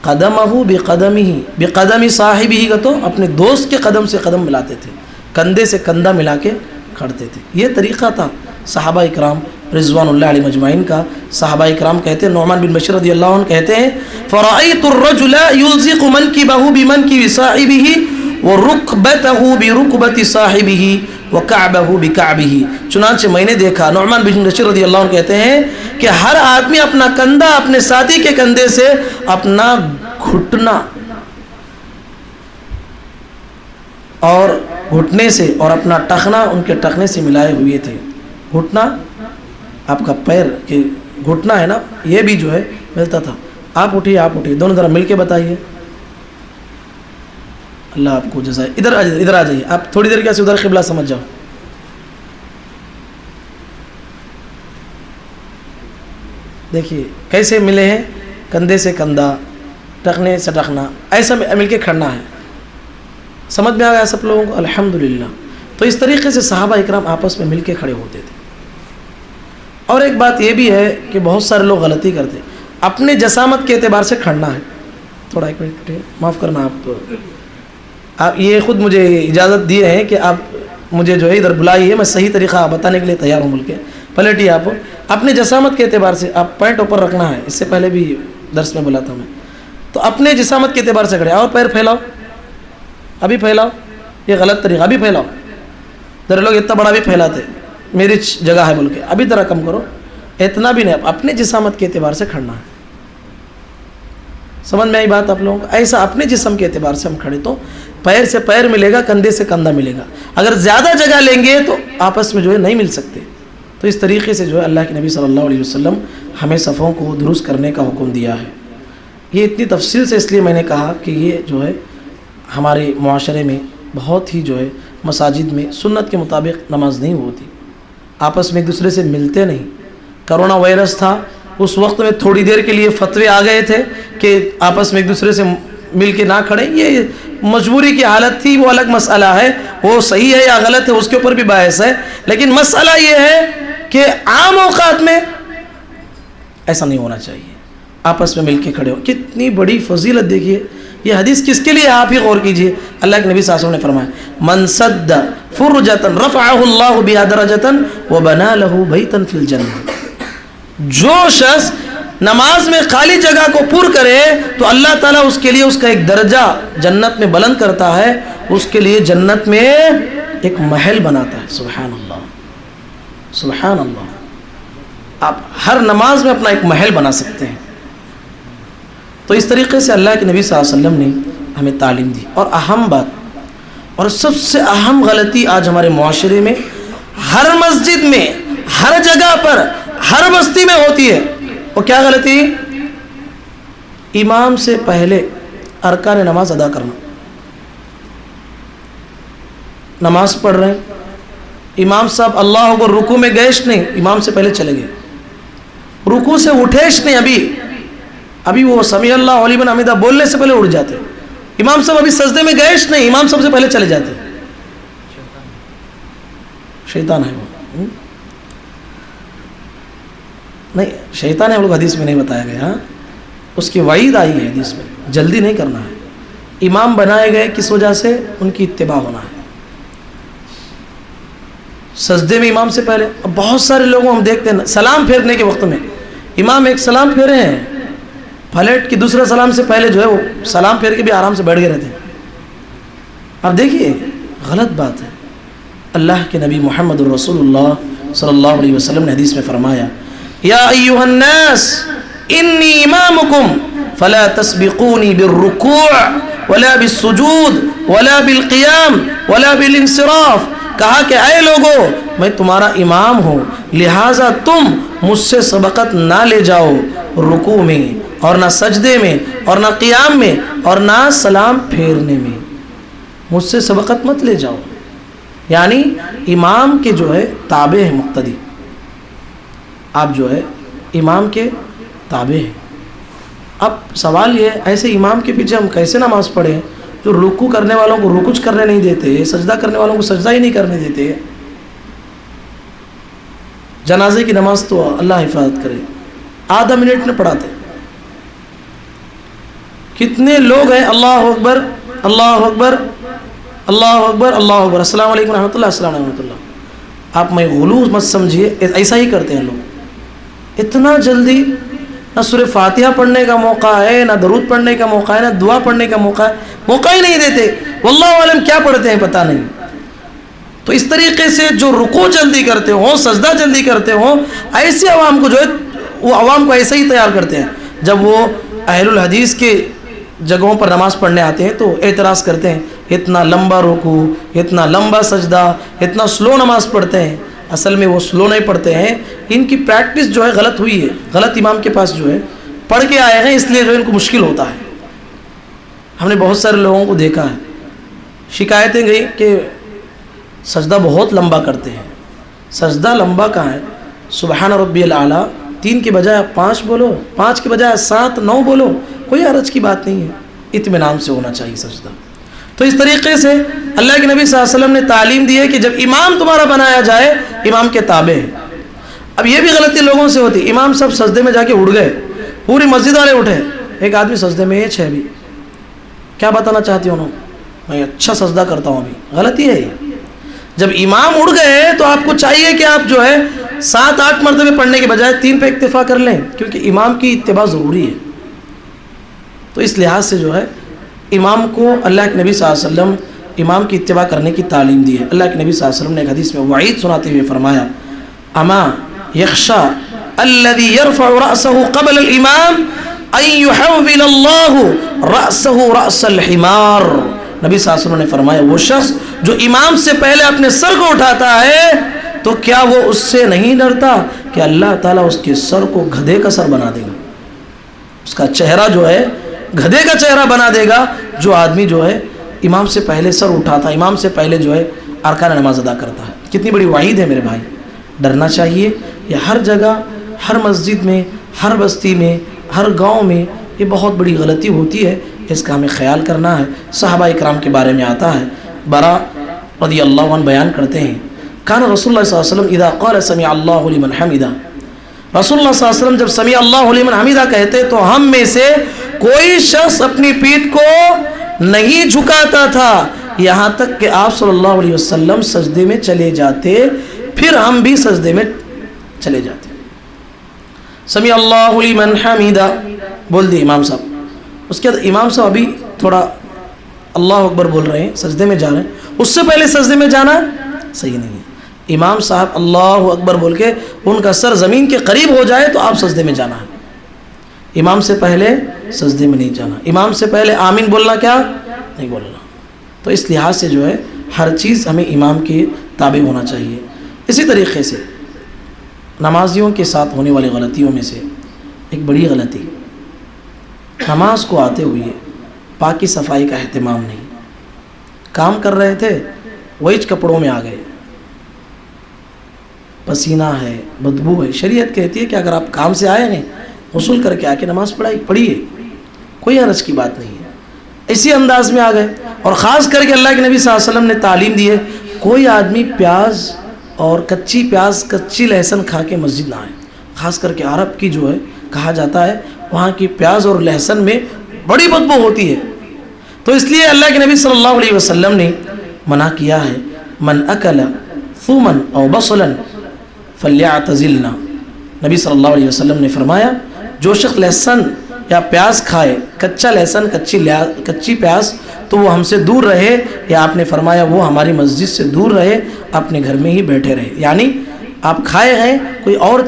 قدمہ بقدمہ, بقدم صاحبہ کا تو اپنے دوست کے قدم سے قدم ملاتے تھے, کندھے سے کندھا ملا کے کھڑتے تھے. یہ طریقہ تھا صحابہ اکرام رضوان اللہ علیہ مجمعین کا. صحابہ اکرام کہتے ہیں, نعمان بن بشیر رضی اللہ عنہ کہتے ہیں, فَرَأَيْتُ الرَّجُلَ يُلْزِقُ مَنْكِبَهُ بِمَنْكِبِ صَاحِبِهِ وَرُكْبَتَهُ بِرُكْبَةِ صَاحِبِهِ وَكَعْبَهُ بِكَعْبِهِ. چنانچہ میں نے دیکھا, نعمان بن بشیر رضی اللہ عنہ کہتے ہیں کہ ہر آدمی اپنا کندھا اپنے ساتھی کے کندھے سے, اپنا گھٹنا اور گھٹنے سے اور اپنا ٹخنا ان کے ٹخنے سے ملائے ہوئے تھے. گھٹنا آپ کا پیر کے گھٹنا ہے نا, یہ بھی جو ہے ملتا تھا. آپ اٹھیے, دونوں ذرا مل کے بتائیے. اللہ آپ کو جزائے. ادھر آ جائیے آپ, تھوڑی دیر کے سے ادھر قبلہ سمجھ جاؤ. دیکھیے کیسے ملے ہیں, کندھے سے کندھا, ٹخنے سے ٹخنا, ایسا مل کے کھڑنا ہے. سمجھ میں آ گیا سب لوگوں کو؟ الحمدللہ. تو اس طریقے سے صحابہ اکرام آپس میں مل کے کھڑے ہوتے تھے. اور ایک بات یہ بھی ہے کہ بہت سارے لوگ غلطی کرتے, اپنے جسامت کے اعتبار سے کھڑنا ہے. تھوڑا ایک منٹ معاف کرنا, آپ یہ خود مجھے اجازت دیے ہیں کہ آپ مجھے جو ہے ادھر بلائیے, میں صحیح طریقہ بتانے کے لیے تیار ہوں. مل کے پلٹیے. آپ اپنے جسامت کے اعتبار سے آپ پینٹ اوپر رکھنا ہے, اس سے پہلے بھی درس میں بولا تھا میں. تو اپنے جسامت کے اعتبار سے کھڑے, اور پیر پھیلاؤ, ابھی پھیلاؤ, یہ غلط طریقہ, ابھی پھیلاؤ. ذرا لوگ اتنا بڑا بھی پھیلاتے, میری جگہ ہے بول کے, ابھی ذرا کم کرو, اتنا بھی نہیں, اپنے جسامت کے اعتبار سے کھڑنا ہے. سمجھ میں آئی بات آپ لوگوں کو؟ ایسا اپنے جسم کے اعتبار سے ہم کھڑے تو پیر سے پیر ملے گا, کندھے سے کندھا ملے گا. اگر زیادہ جگہ لیں گے تو آپس میں جو ہے نہیں مل سکتے. تو اس طریقے سے جو ہے اللہ کے نبی صلی اللہ علیہ وسلم ہمیں صفوں کو درست کرنے کا حکم دیا ہے. یہ اتنی تفصیل سے اس لیے میں نے کہا کہ یہ جو ہے ہمارے معاشرے میں بہت ہی جو ہے مساجد میں سنت کے مطابق نماز نہیں ہوتی, آپس میں ایک دوسرے سے ملتے نہیں. کرونا وائرس تھا, اس وقت میں تھوڑی دیر کے لیے فتوے آ گئے تھے کہ آپس میں ایک دوسرے سے مل کے نہ کھڑے. یہ مجبوری کی حالت تھی, وہ الگ مسئلہ ہے, وہ صحیح ہے یا غلط ہے اس کے اوپر بھی بحث ہے. لیکن مسئلہ یہ ہے کہ عام اوقات میں ایسا نہیں ہونا چاہیے, آپس میں مل کے کھڑے ہو. کتنی بڑی فضیلت دیکھیے, یہ حدیث کس کے لیے آپ ہی غور کیجئے. اللہ کے نبی صلی اللہ علیہ وسلم نے فرمایا, من سد فرجة رفعه اللہ بها درجة وبنا له بیتا فی الجنہ. جو شخص نماز میں خالی جگہ کو پر کرے تو اللہ تعالیٰ اس کے لیے اس کا ایک درجہ جنت میں بلند کرتا ہے, اس کے لیے جنت میں ایک محل بناتا ہے. سبحان اللہ, سبحان اللہ. آپ ہر نماز میں اپنا ایک محل بنا سکتے ہیں. تو اس طریقے سے اللہ کے نبی صلی اللہ علیہ وسلم نے ہمیں تعلیم دی. اور اہم بات اور سب سے اہم غلطی آج ہمارے معاشرے میں ہر مسجد میں, ہر جگہ پر, ہر بستی میں ہوتی ہے. وہ کیا غلطی؟ امام سے پہلے ارکان نماز ادا کرنا. نماز پڑھ رہے ہیں, امام صاحب اللہ اکبر رکوع میں گئے نہیں، امام سے پہلے چلے گئے، رکوع سے اٹھے نہیں، ابھی وہ سمیع اللہ لمن حمیدہ بولنے سے پہلے اٹھ جاتے، امام صاحب ابھی سجدے میں گئے نہیں، امام صاحب سے پہلے چلے جاتے. شیطان ہے وہ، نہیں شیطان ہے، ہم لوگ حدیث میں نہیں بتایا گیا، اس کی وعید آئی ہے حدیث میں، جلدی نہیں کرنا ہے. امام بنائے گئے کس وجہ سے؟ ان کی اتباع ہونا ہے. سجدے میں امام سے پہلے، اب بہت سارے لوگوں ہم دیکھتے ہیں سلام پھیرنے کے وقت میں امام ایک سلام پھیرے ہیں، فلیٹ کی دوسرا سلام سے پہلے جو ہے وہ سلام پھیر کے بھی آرام سے بیٹھ گئے رہتے ہیں. اب دیکھیے غلط بات ہے. اللہ کے نبی محمد الرسول اللہ صلی اللہ علیہ وسلم نے حدیث میں فرمایا، یا ایھا الناس انی امامکم فلا تسبقونی بالرکوع ولا بالسجود ولا بالقیام ولا بالانصراف. کہا کہ اے لوگو میں تمہارا امام ہوں، لہٰذا تم مجھ سے سبقت نہ لے جاؤ رکوع میں اور نہ سجدے میں اور نہ قیام میں اور نہ سلام پھیرنے میں، مجھ سے سبقت مت لے جاؤ. یعنی امام کے جو ہے تابع ہے، مقتدی، آپ جو ہے امام کے تابع ہیں. اب سوال یہ ہے ایسے امام کے پیچھے ہم کیسے نماز پڑھیں جو رکوع کرنے والوں کو رکوع کرنے نہیں دیتے، سجدہ کرنے والوں کو سجدہ ہی نہیں کرنے دیتے. جنازے کی نماز تو اللہ حفاظت کرے آدھا منٹ میں پڑھاتے. کتنے لوگ ہیں اللہ اکبر اللہ اکبر اللہ اکبر اللہ اکبر السلام علیکم رحمۃ اللہ السلام علیکم رحمۃ اللہ. آپ میں غلو مت سمجھیے، ایسا ہی کرتے ہیں لوگ. اتنا جلدی نہ سورہ فاتحہ پڑھنے کا موقع ہے، نہ درود پڑھنے کا موقع ہے، نہ دعا پڑھنے کا موقع ہے، موقع ہی نہیں دیتے. واللہ عالم کیا پڑھتے ہیں پتہ نہیں. تو اس طریقے سے جو رکوع جلدی کرتے ہوں، سجدہ جلدی کرتے ہوں، ایسے عوام کو جو ہے وہ عوام کو ایسے ہی تیار کرتے ہیں. جب وہ اہل الحدیث کے جگہوں پر نماز پڑھنے آتے ہیں تو اعتراض کرتے ہیں اتنا لمبا رکوع، اتنا لمبا سجدہ، اتنا سلو نماز پڑھتے ہیں. اصل میں وہ سلو نہیں پڑھتے ہیں، ان کی پریکٹس جو ہے غلط ہوئی ہے، غلط امام کے پاس جو ہے پڑھ کے آئے ہیں، اس لیے جو ان کو مشکل ہوتا ہے. ہم نے بہت سارے لوگوں کو دیکھا ہے، شکایتیں گئی کہ سجدہ بہت لمبا کرتے ہیں. سجدہ لمبا کہاں ہے؟ سبحان ربی الاعلیٰ 3 کے بجائے آپ 5 بولو، 5 کے بجائے 7 9 بولو، کوئی حرج کی بات نہیں ہے. اطمینان سے ہونا چاہیے سجدہ. تو اس طریقے سے اللہ کے نبی صلی اللہ علیہ وسلم نے تعلیم دی ہے کہ جب امام تمہارا بنایا جائے امام کے تابع ہے. اب یہ بھی غلطی لوگوں سے ہوتی، امام سب سجدے میں جا کے اٹھ گئے، پوری مسجد والے اٹھے، ایک آدمی سجدے میں یہ ہے. بھی کیا بتانا چاہتی ہوں میں اچھا سجدہ کرتا ہوں. ابھی غلطی ہے یہ. جب امام اٹھ گئے تو آپ کو چاہیے کہ آپ جو ہے 7 8 مرتبے پڑھنے کے بجائے 3 پہ اکتفا کر لیں، کیونکہ امام کی اتباع ضروری ہے. تو اس لحاظ سے جو ہے امام کو اللہ کے نبی صلی اللہ علیہ وسلم امام کی اتباع کرنے کی تعلیم دی ہے. اللہ کے نبی صلی اللہ علیہ وسلم نے ایک حدیث میں وعید سناتے ہوئے فرمایا، اما یخشى الذي يرفع رأسه قبل الامام ان يحول الله رأسه رأس الحمار. نبی صلی اللہ علیہ وسلم نے فرمایا وہ شخص جو امام سے پہلے اپنے سر کو اٹھاتا ہے تو کیا وہ اس سے نہیں ڈرتا کہ اللہ تعالیٰ اس کے سر کو گدھے کا سر بنا دے گا، اس کا چہرہ جو ہے گدھے کا چہرہ بنا دے گا جو آدمی جو ہے امام سے پہلے سر اٹھاتا، امام سے پہلے جو ہے ارکان نماز ادا کرتا ہے. کتنی بڑی وعید ہے میرے بھائی. ڈرنا چاہیے. یہ ہر جگہ، ہر مسجد میں، ہر بستی میں، ہر گاؤں میں یہ بہت بڑی غلطی ہوتی ہے. اس کا ہمیں خیال کرنا ہے. صحابہ اکرام کے بارے میں آتا ہے، برا رضی اللہ عنہ بیان کرتے ہیں، کان رسول اللہ صلی اللہ علیہ وسلم اذا قال سمع اللہ لمن حمدہ، رسول اللہ صلی اللہ علیہ وسلم جب سمع اللہ لمن حمدہ کہتے تو ہم میں سے کوئی شخص اپنی پیٹھ کو نہیں جھکاتا تھا یہاں تک کہ آپ صلی اللہ علیہ وسلم سجدے میں چلے جاتے، پھر ہم بھی سجدے میں چلے جاتے. سمع اللہ لمن حمدہ بول دی امام صاحب. اس کے بعد امام صاحب ابھی تھوڑا اللہ اکبر بول رہے ہیں، سجدے میں جا رہے ہیں، اس سے پہلے سجدے میں جانا صحیح نہیں ہے. امام صاحب اللہ اکبر بول کے ان کا سر زمین کے قریب ہو جائے تو آپ سجدے میں جانا ہے. امام سے پہلے سجدے میں نہیں جانا. امام سے پہلے آمین بولنا کیا نہیں بولنا. تو اس لحاظ سے جو ہے ہر چیز ہمیں امام کے تابع ہونا چاہیے. اسی طریقے سے نمازیوں کے ساتھ ہونے والی غلطیوں میں سے ایک بڑی غلطی، نماز کو آتے ہوئے پاکی صفائی کا اہتمام نہیں. کام کر رہے تھے وہی کپڑوں میں آ گئے، پسینہ ہے، بدبو ہے، شریعت کہتی ہے کہ اگر آپ کام سے آئے ہیں غسل کر کے آ کے نماز پڑھیے، کوئی حرج کی بات نہیں ہے۔ اسی انداز میں آ گئے، اور خاص کر کے اللہ کے نبی صلی اللہ علیہ وسلم نے تعلیم دی ہے کوئی آدمی پیاز اور کچی پیاز کچی لہسن کھا کے مسجد نہ آئے۔ خاص کر کے عرب کی جو ہے کہا جاتا ہے وہاں کی پیاز اور لہسن میں بڑی بدبو ہوتی ہے، تو اس لیے اللہ کے نبی صلی اللہ علیہ وسلم نے منع کیا ہے، من اکل ثوما او بصلا فلیعتزلنا۔ نبی صلی اللہ علیہ وسلم نے فرمایا جو شخص لہسن یا پیاز کھائے، کچا لہسن کچی پیاز، تو وہ ہم سے دور رہے، یا آپ نے فرمایا وہ ہماری مسجد سے دور رہے، اپنے گھر میں ہی بیٹھے رہے۔ یعنی آپ کھائے ہیں کوئی اور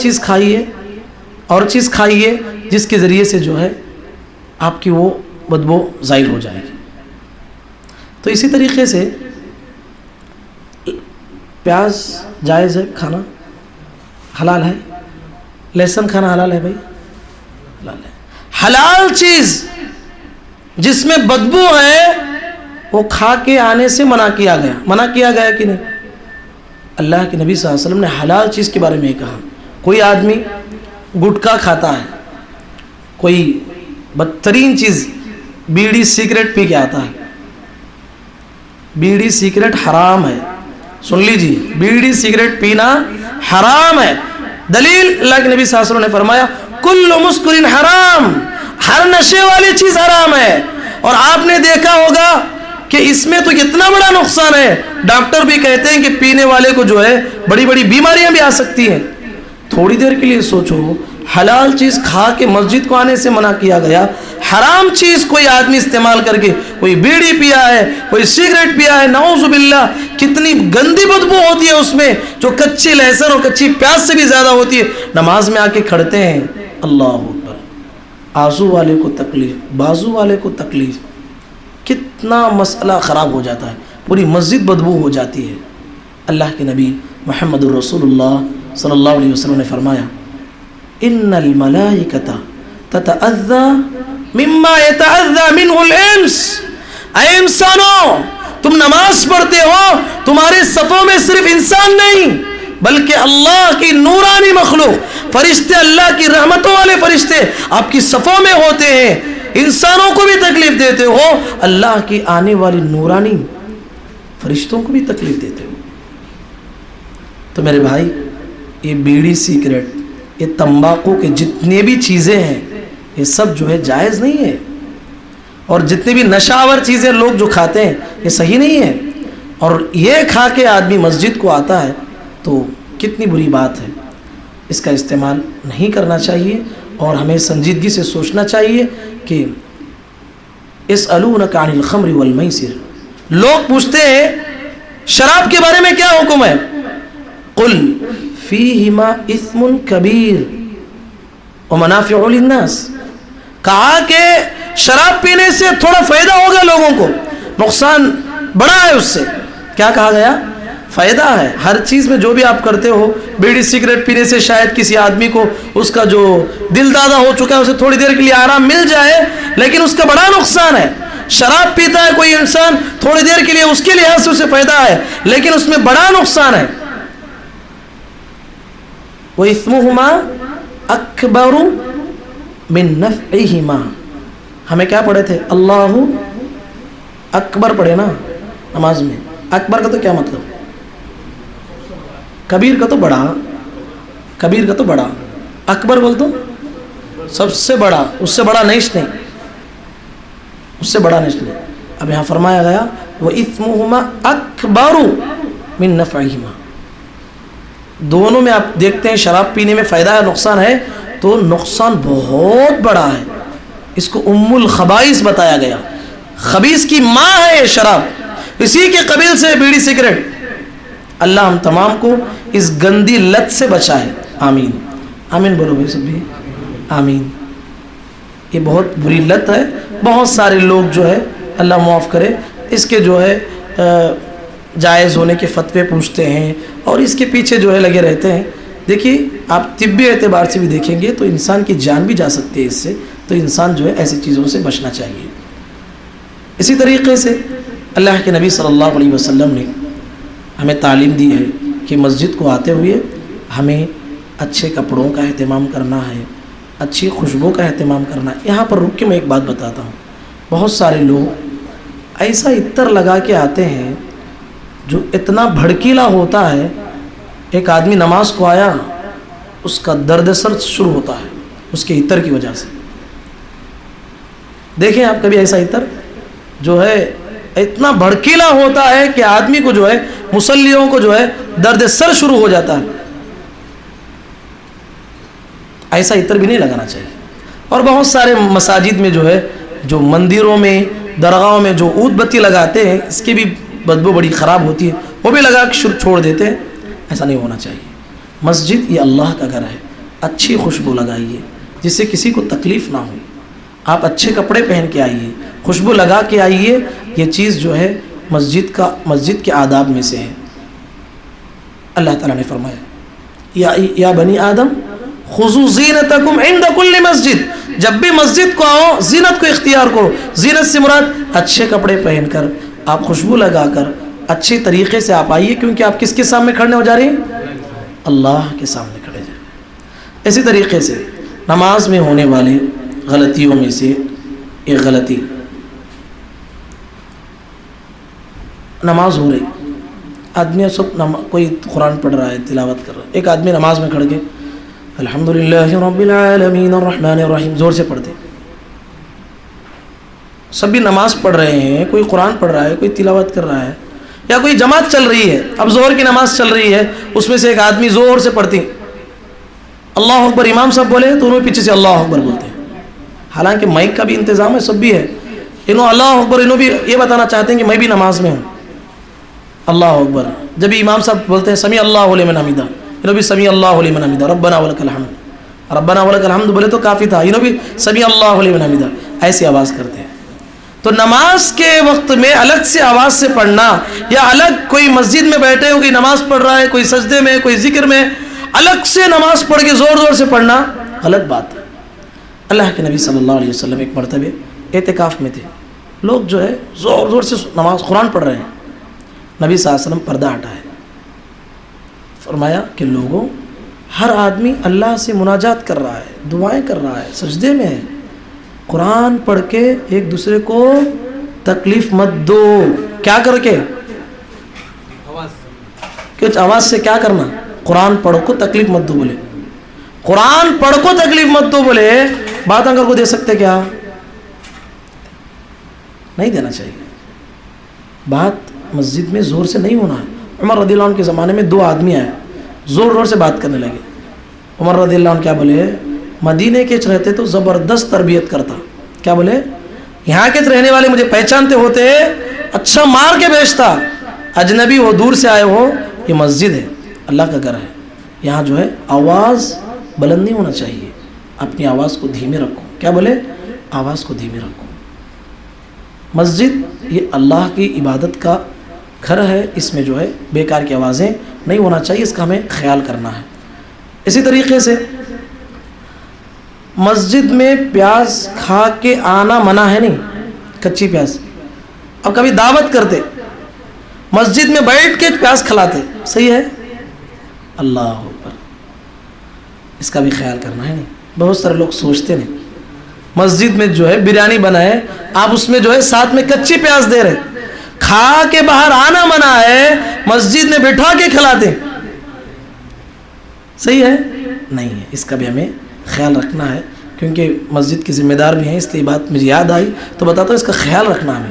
چیز کھائیے جس کے ذریعے سے جو ہے آپ کی وہ بدبو زائل ہو جائے گی۔ تو اسی طریقے سے پیاز جائز ہے کھانا، حلال ہے، لہسن کھانا حلال ہے بھائی، حلال ہے۔ حلال چیز جس میں بدبو ہے وہ کھا کے آنے سے منع کیا گیا کہ نہیں؟ اللہ کے نبی صلی اللہ علیہ وسلم نے حلال چیز کے بارے میں کہا، کوئی آدمی گٹکا کھاتا ہے، کوئی بدترین چیز بیڑی سگریٹ پی کے آتا ہے، بیڑی سگریٹ حرام ہے، سن لیجیے، بیڑی سگریٹ پینا حرام ہے۔ دلیل اللہ کے نبی صلی اللہ علیہ وسلم نے فرمایا کل مسکر حرام، ہر نشے والی چیز حرام ہے۔ اور آپ نے دیکھا ہوگا کہ اس میں تو کتنا بڑا نقصان ہے، ڈاکٹر بھی کہتے ہیں کہ پینے والے کو جو ہے بڑی بڑی بیماریاں بھی آ سکتی ہیں۔ تھوڑی دیر کے لیے سوچو، حلال چیز کھا کے مسجد کو آنے سے منع کیا گیا، حرام چیز کوئی آدمی استعمال کر کے، کوئی بیڑی پیا ہے، کوئی سگریٹ پیا ہے، نعوذ باللہ، کتنی گندی بدبو ہوتی ہے اس میں، جو کچی لہسن اور کچی پیاز سے بھی زیادہ ہوتی ہے۔ نماز میں آ کے کھڑتے ہیں، اللہ اکبر، آزو والے کو تکلیف، بازو والے کو تکلیف، کتنا مسئلہ خراب ہو جاتا ہے، پوری مسجد بدبو ہو جاتی ہے۔ اللہ کے نبی محمد الرسول اللہ صلی اللہ علیہ وسلم نے فرمایا ان الملائکۃ تتأذی مما یتأذی منہ الانس۔ اے انسانوں، تم نماز پڑھتے ہو، تمہارے صفوں میں صرف انسان نہیں بلکہ اللہ کی نورانی مخلوق، فرشتے، اللہ کی رحمتوں والے فرشتے آپ کی صفوں میں ہوتے ہیں، انسانوں کو بھی تکلیف دیتے ہو، اللہ کی آنے والی نورانی فرشتوں کو بھی تکلیف دیتے ہو۔ تو میرے بھائی، یہ بیڑی سگریٹ، یہ تمباکو کے جتنے بھی چیزیں ہیں یہ سب جو ہے جائز نہیں ہے، اور جتنے بھی نشاور چیزیں لوگ جو کھاتے ہیں یہ صحیح نہیں ہے، اور یہ کھا کے آدمی مسجد کو آتا ہے تو کتنی بری بات ہے۔ اس کا استعمال نہیں کرنا چاہیے، اور ہمیں سنجیدگی سے سوچنا چاہیے کہ یسألونک عن الخمر والمیسر، لوگ پوچھتے ہیں شراب کے بارے میں کیا حکم ہے، قل فیہما اثم کبیر ومنافع للناس، کہا کہ شراب پینے سے تھوڑا فائدہ ہوگا لوگوں کو، نقصان بڑا ہے اس سے۔ کیا کہا گیا؟ فائدہ ہے۔ ہر چیز میں جو بھی آپ کرتے ہو، بیڑی سگریٹ پینے سے شاید کسی آدمی کو اس کا جو دل دادا ہو چکا ہے اسے تھوڑی دیر کے لیے آرام مل جائے، لیکن اس کا بڑا نقصان ہے۔ شراب پیتا ہے کوئی انسان، تھوڑی دیر کے لیے اس کے لحاظ سے اسے فائدہ ہے، لیکن اس میں بڑا نقصان ہے۔ وَإِثْمُهُمَا أَكْبَرُ مِن نَفْعِهِمَا۔ ہمیں کیا پڑھے تھے؟ اللہ اکبر پڑھے نا نماز میں۔ اکبر کا تو کیا مطلب؟ کبیر کا تو بڑا، کبیر کا تو بڑا، اکبر بول تو سب سے بڑا، اس سے بڑا نہیں، اس سے بڑا نہیں۔ اب یہاں فرمایا گیا وَإِثْمُهُمَا أَكْبَرُ مِن نَفْعِهِمَا۔ دونوں میں آپ دیکھتے ہیں شراب پینے میں فائدہ ہے، نقصان ہے، تو نقصان بہت بڑا ہے۔ اس کو ام الخبائث بتایا گیا، خبیث کی ماں ہے یہ شراب، اسی کے قبیل سے بیڑی سگریٹ۔ اللہ ہم تمام کو اس گندی لت سے بچائے، آمین آمین بولو بھائی سب بھی آمین۔ یہ بہت بری لت ہے، بہت سارے لوگ جو ہے اللہ معاف کرے اس کے جو ہے جائز ہونے کے فتوے پوچھتے ہیں اور اس کے پیچھے جو ہے لگے رہتے ہیں۔ دیکھیے آپ طبی اعتبار سے بھی دیکھیں گے تو انسان کی جان بھی جا سکتی ہے اس سے، تو انسان جو ہے ایسی چیزوں سے بچنا چاہیے۔ اسی طریقے سے اللہ کے نبی صلی اللہ علیہ وسلم نے ہمیں تعلیم دی ہے کہ مسجد کو آتے ہوئے ہمیں اچھے کپڑوں کا اہتمام کرنا ہے، اچھی خوشبو کا اہتمام کرنا ہے۔ یہاں پر رک کے میں ایک بات بتاتا ہوں، بہت سارے لوگ ایسا عطر لگا کے آتے ہیں جو اتنا بھڑکیلا ہوتا ہے، ایک آدمی نماز کو آیا، اس کا درد سر شروع ہوتا ہے اس کے عطر کی وجہ سے۔ دیکھیں آپ کبھی ایسا عطر جو ہے اتنا بھڑکیلا ہوتا ہے کہ آدمی کو جو ہے، مصلیوں کو جو ہے درد سر شروع ہو جاتا ہے۔ ایسا عطر بھی نہیں لگانا چاہیے۔ اور بہت سارے مساجد میں جو ہے، جو مندروں میں، درگاہوں میں جو عود بتی لگاتے ہیں، اس کی بھی بدبو بڑی خراب ہوتی ہے، وہ بھی لگا کے چھوڑ دیتے ہیں۔ ایسا نہیں ہونا چاہیے۔ مسجد یہ اللہ کا گھر ہے، اچھی خوشبو لگائیے جس سے کسی کو تکلیف نہ ہو۔ آپ اچھے کپڑے پہن کے آئیے، خوشبو لگا کے آئیے، یہ چیز جو ہے مسجد کے آداب میں سے ہے۔ اللہ تعالیٰ نے فرمایا یا بنی آدم خذوا زینتکم عند کل مسجد، جب بھی مسجد کو آؤ زینت کو اختیار کرو۔ زینت سے مراد اچھے کپڑے پہن کر، آپ خوشبو لگا کر اچھے طریقے سے آپ آئیے، کیونکہ آپ کس کے سامنے کھڑے ہو جا رہے ہیں؟ اللہ کے سامنے کھڑے جا رہے ہیں۔ اسی طریقے سے نماز میں ہونے والے غلطیوں میں سے ایک غلطی، نماز ہو رہی، آدمی سب کوئی قرآن پڑھ رہا ہے، تلاوت کر رہا ہے، ایک آدمی نماز میں کھڑ کے الحمدللہ رب العالمین الرحمن الرحیم زور سے پڑھتے، سب بھی نماز پڑھ رہے ہیں، کوئی قرآن پڑھ رہا ہے، کوئی تلاوت کر رہا ہے، یا کوئی جماعت چل رہی ہے، اب ظہر کی نماز چل رہی ہے، اس میں سے ایک آدمی زور سے پڑھتی اللہ اکبر، امام صاحب بولے تو انہوں پیچھے سے اللہ اکبر بولتے ہیں، حالانکہ مائک کا بھی انتظام ہے، سب بھی ہے، انہوں اللہ اکبر، انہوں بھی یہ بتانا چاہتے ہیں کہ میں بھی نماز میں ہوں، اللہ اکبر۔ جب امام صاحب بولتے ہیں سمیع اللہ لمن حمدہ، انہوں بھی سمیع اللہ لمن حمدہ، ربنا ولک الحمد، ربنا ولک الحمد بولے تو کافی تھا، انہوں بھی سمیع اللہ لمن حمدہ، ایسی آواز کرتے ہیں۔ تو نماز کے وقت میں الگ سے آواز سے پڑھنا، یا الگ کوئی مسجد میں بیٹھے ہو، کوئی نماز پڑھ رہا ہے، کوئی سجدے میں، کوئی ذکر میں، الگ سے نماز پڑھ کے زور زور سے پڑھنا غلط بات ہے۔ اللہ کے نبی صلی اللہ علیہ وسلم ایک مرتبہ اعتکاف میں تھے، لوگ جو ہے زور زور سے نماز قرآن پڑھ رہے ہیں، نبی صلی اللہ علیہ وسلم پردہ ہٹائے، فرمایا کہ لوگوں، ہر آدمی اللہ سے مناجات کر رہا ہے، دعائیں کر رہا ہے، سجدے میں ہے، قرآن پڑھ کے ایک دوسرے کو تکلیف مت دو۔ کیا کر کے؟ کچھ آواز سے کیا کرنا؟ قرآن پڑھو کو تکلیف مت دو بولے، قرآن پڑھ کو تکلیف مت دو بولے، بات اگر کو دے سکتے کیا؟ نہیں دینا چاہیے۔ بات مسجد میں زور سے نہیں ہونا ہے۔ عمر رضی اللہ عنہ کے زمانے میں دو آدمی آئے، زور زور سے بات کرنے لگے۔ عمر رضی اللہ عنہ کیا بولے؟ مدینے کے رہتے تو زبردست تربیت کرتا، کیا بولے؟ یہاں کے رہنے والے مجھے پہچانتے ہوتے، اچھا مار کے بیچتا، اجنبی ہو، دور سے آئے ہو، یہ مسجد ہے، اللہ کا گھر ہے، یہاں جو ہے آواز بلند نہیں ہونا چاہیے، اپنی آواز کو دھیمے رکھو۔ کیا بولے؟ آواز کو دھیمے رکھو۔ مسجد یہ اللہ کی عبادت کا گھر ہے، اس میں جو ہے بیکار کی آوازیں نہیں ہونا چاہیے، اس کا ہمیں خیال کرنا ہے۔ اسی طریقے سے مسجد میں پیاز کھا کے آنا منع ہے، نہیں، کچی پیاز۔ اب کبھی دعوت کرتے، مسجد میں بیٹھ کے پیاز کھلاتے، صحیح ہے؟ اللہ اکبر، اس کا بھی خیال کرنا ہے۔ نہیں، بہت سارے لوگ سوچتے نہیں، مسجد میں جو ہے بریانی بنائے، آپ اس میں جو ہے ساتھ میں کچی پیاز دے رہے، کھا کے باہر آنا منع ہے، مسجد میں بٹھا کے کھلاتے، صحیح ہے؟ نہیں ہے، اس کا بھی ہمیں خیال رکھنا ہے، کیونکہ مسجد کی ذمہ دار بھی ہیں، اس لیے بات مجھے یاد آئی تو بتاتا ہوں، اس کا خیال رکھنا ہمیں۔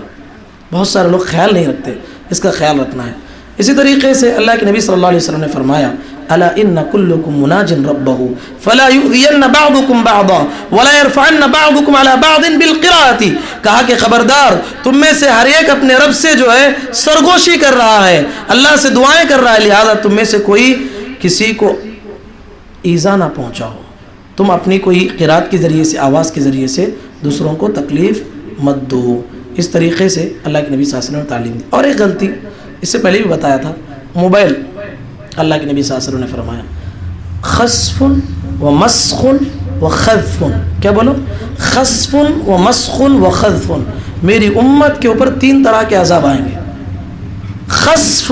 بہت سارے لوگ خیال نہیں رکھتے، اس کا خیال رکھنا ہے۔ اسی طریقے سے اللہ کے نبی صلی اللہ علیہ وسلم نے فرمایا الا ان کلکم مناج ربہ فلا یؤذین بعضکم بعضا ولا یرفعن بعضکم علی بعض بالقراءۃ، کہا کہ خبردار، تم میں سے ہر ایک اپنے رب سے جو ہے سرگوشی کر رہا ہے، اللہ سے دعائیں کر رہا ہے، لہذا تم میں سے کوئی کسی کو ایذا نہ پہنچاؤ، تم اپنی کوئی قرات کے ذریعے سے، آواز کے ذریعے سے دوسروں کو تکلیف مت دو۔ اس طریقے سے اللہ کے نبی صلی اللہ علیہ وسلم نے تعلیم دی۔ اور ایک غلطی اس سے پہلے بھی بتایا تھا، موبائل، اللہ کے نبی صلی اللہ علیہ وسلم نے فرمایا خسف و مسخ و خذف، کیا بولو؟ خسف و مسخ و خذف، میری امت کے اوپر 3 طرح کے عذاب آئیں گے۔ خسف،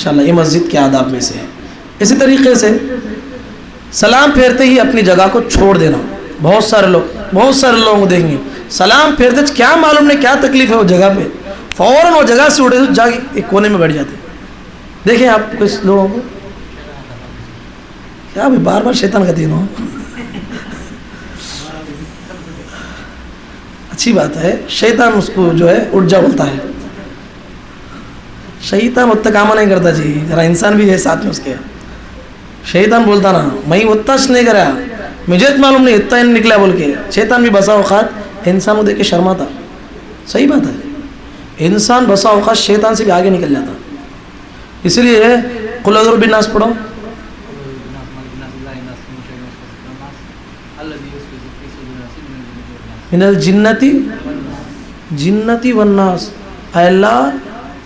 انشاءاللہ یہ مسجد کے آداب میں سے ہے. اسی طریقے سے سلام پھیرتے ہی اپنی جگہ کو چھوڑ دینا. بہت سارے لوگوں کو دیکھیں گے سلام پھیرتے کیا معلوم نہیں کیا تکلیف ہے وہ جگہ پہ, فوراً وہ جگہ سے اٹھے تو جا کے ایک کونے میں بیٹھ جاتے. دیکھیں آپ کچھ لوگوں کو کیا بھی بار بار شیطان کا دین ہو. اچھی بات ہے, شیطان اس کو جو ہے اٹھ جا بولتا ہے. شیطان اتنا کام نہیں کرتا جی, ذرا انسان بھی ہے ساتھ میں اس کے. شیطان بولتا نا میں اتنا نہیں کرا, مجھے معلوم نہیں اتنا نکلا بول کے. شیطان بھی بسا اوقات انسان کو دیکھ کے شرماتا. صحیح بات ہے, انسان بسا اوقات شیطان سے بھی آگے نکل جاتا. اس لیے قل اعوذ برب الناس پڑھو, من الجنتی والناس. اے اللہ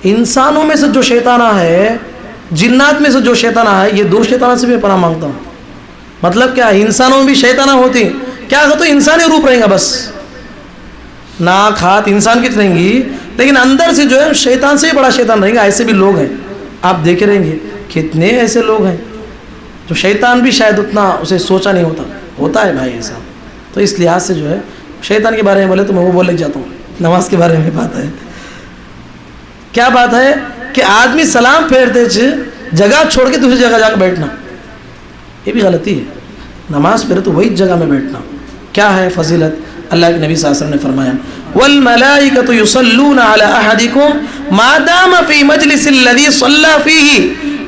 انسانوں میں سے جو شیطانہ ہے, جنات میں سے جو شیطانہ ہے, یہ دو شیطانہ سے بھی پناہ مانگتا ہوں. مطلب کیا, انسانوں میں بھی شیطانہ ہوتی کیا تو انسانی روپ رہیں گا بس, ناک ہاتھ انسان کی رہیں گی, لیکن اندر سے جو ہے شیطان سے بھی بڑا شیطان رہیں گا. ایسے بھی لوگ ہیں, آپ دیکھے رہیں گے کتنے ایسے لوگ ہیں جو شیطان بھی شاید اتنا اسے سوچا نہیں ہوتا ہے بھائی ایسا. تو اس لحاظ سے جو ہے شیطان کے بارے میں بولے تو میں وہ بولنے جاتا ہوں. نماز کے بارے میں بات ہے, کیا بات ہے کہ آدمی سلام پھیرتے جگہ چھوڑ کے دوسری جگہ جا کے بیٹھنا, یہ بھی غلطی ہے. نماز پھیرے تو وہی جگہ میں بیٹھنا. کیا ہے فضیلت, اللہ کے نبی صلی اللہ علیہ وسلم نے فرمایا والملائکۃ یصلون علی احدکم ما دام فی مجلس الذی صلی فیہ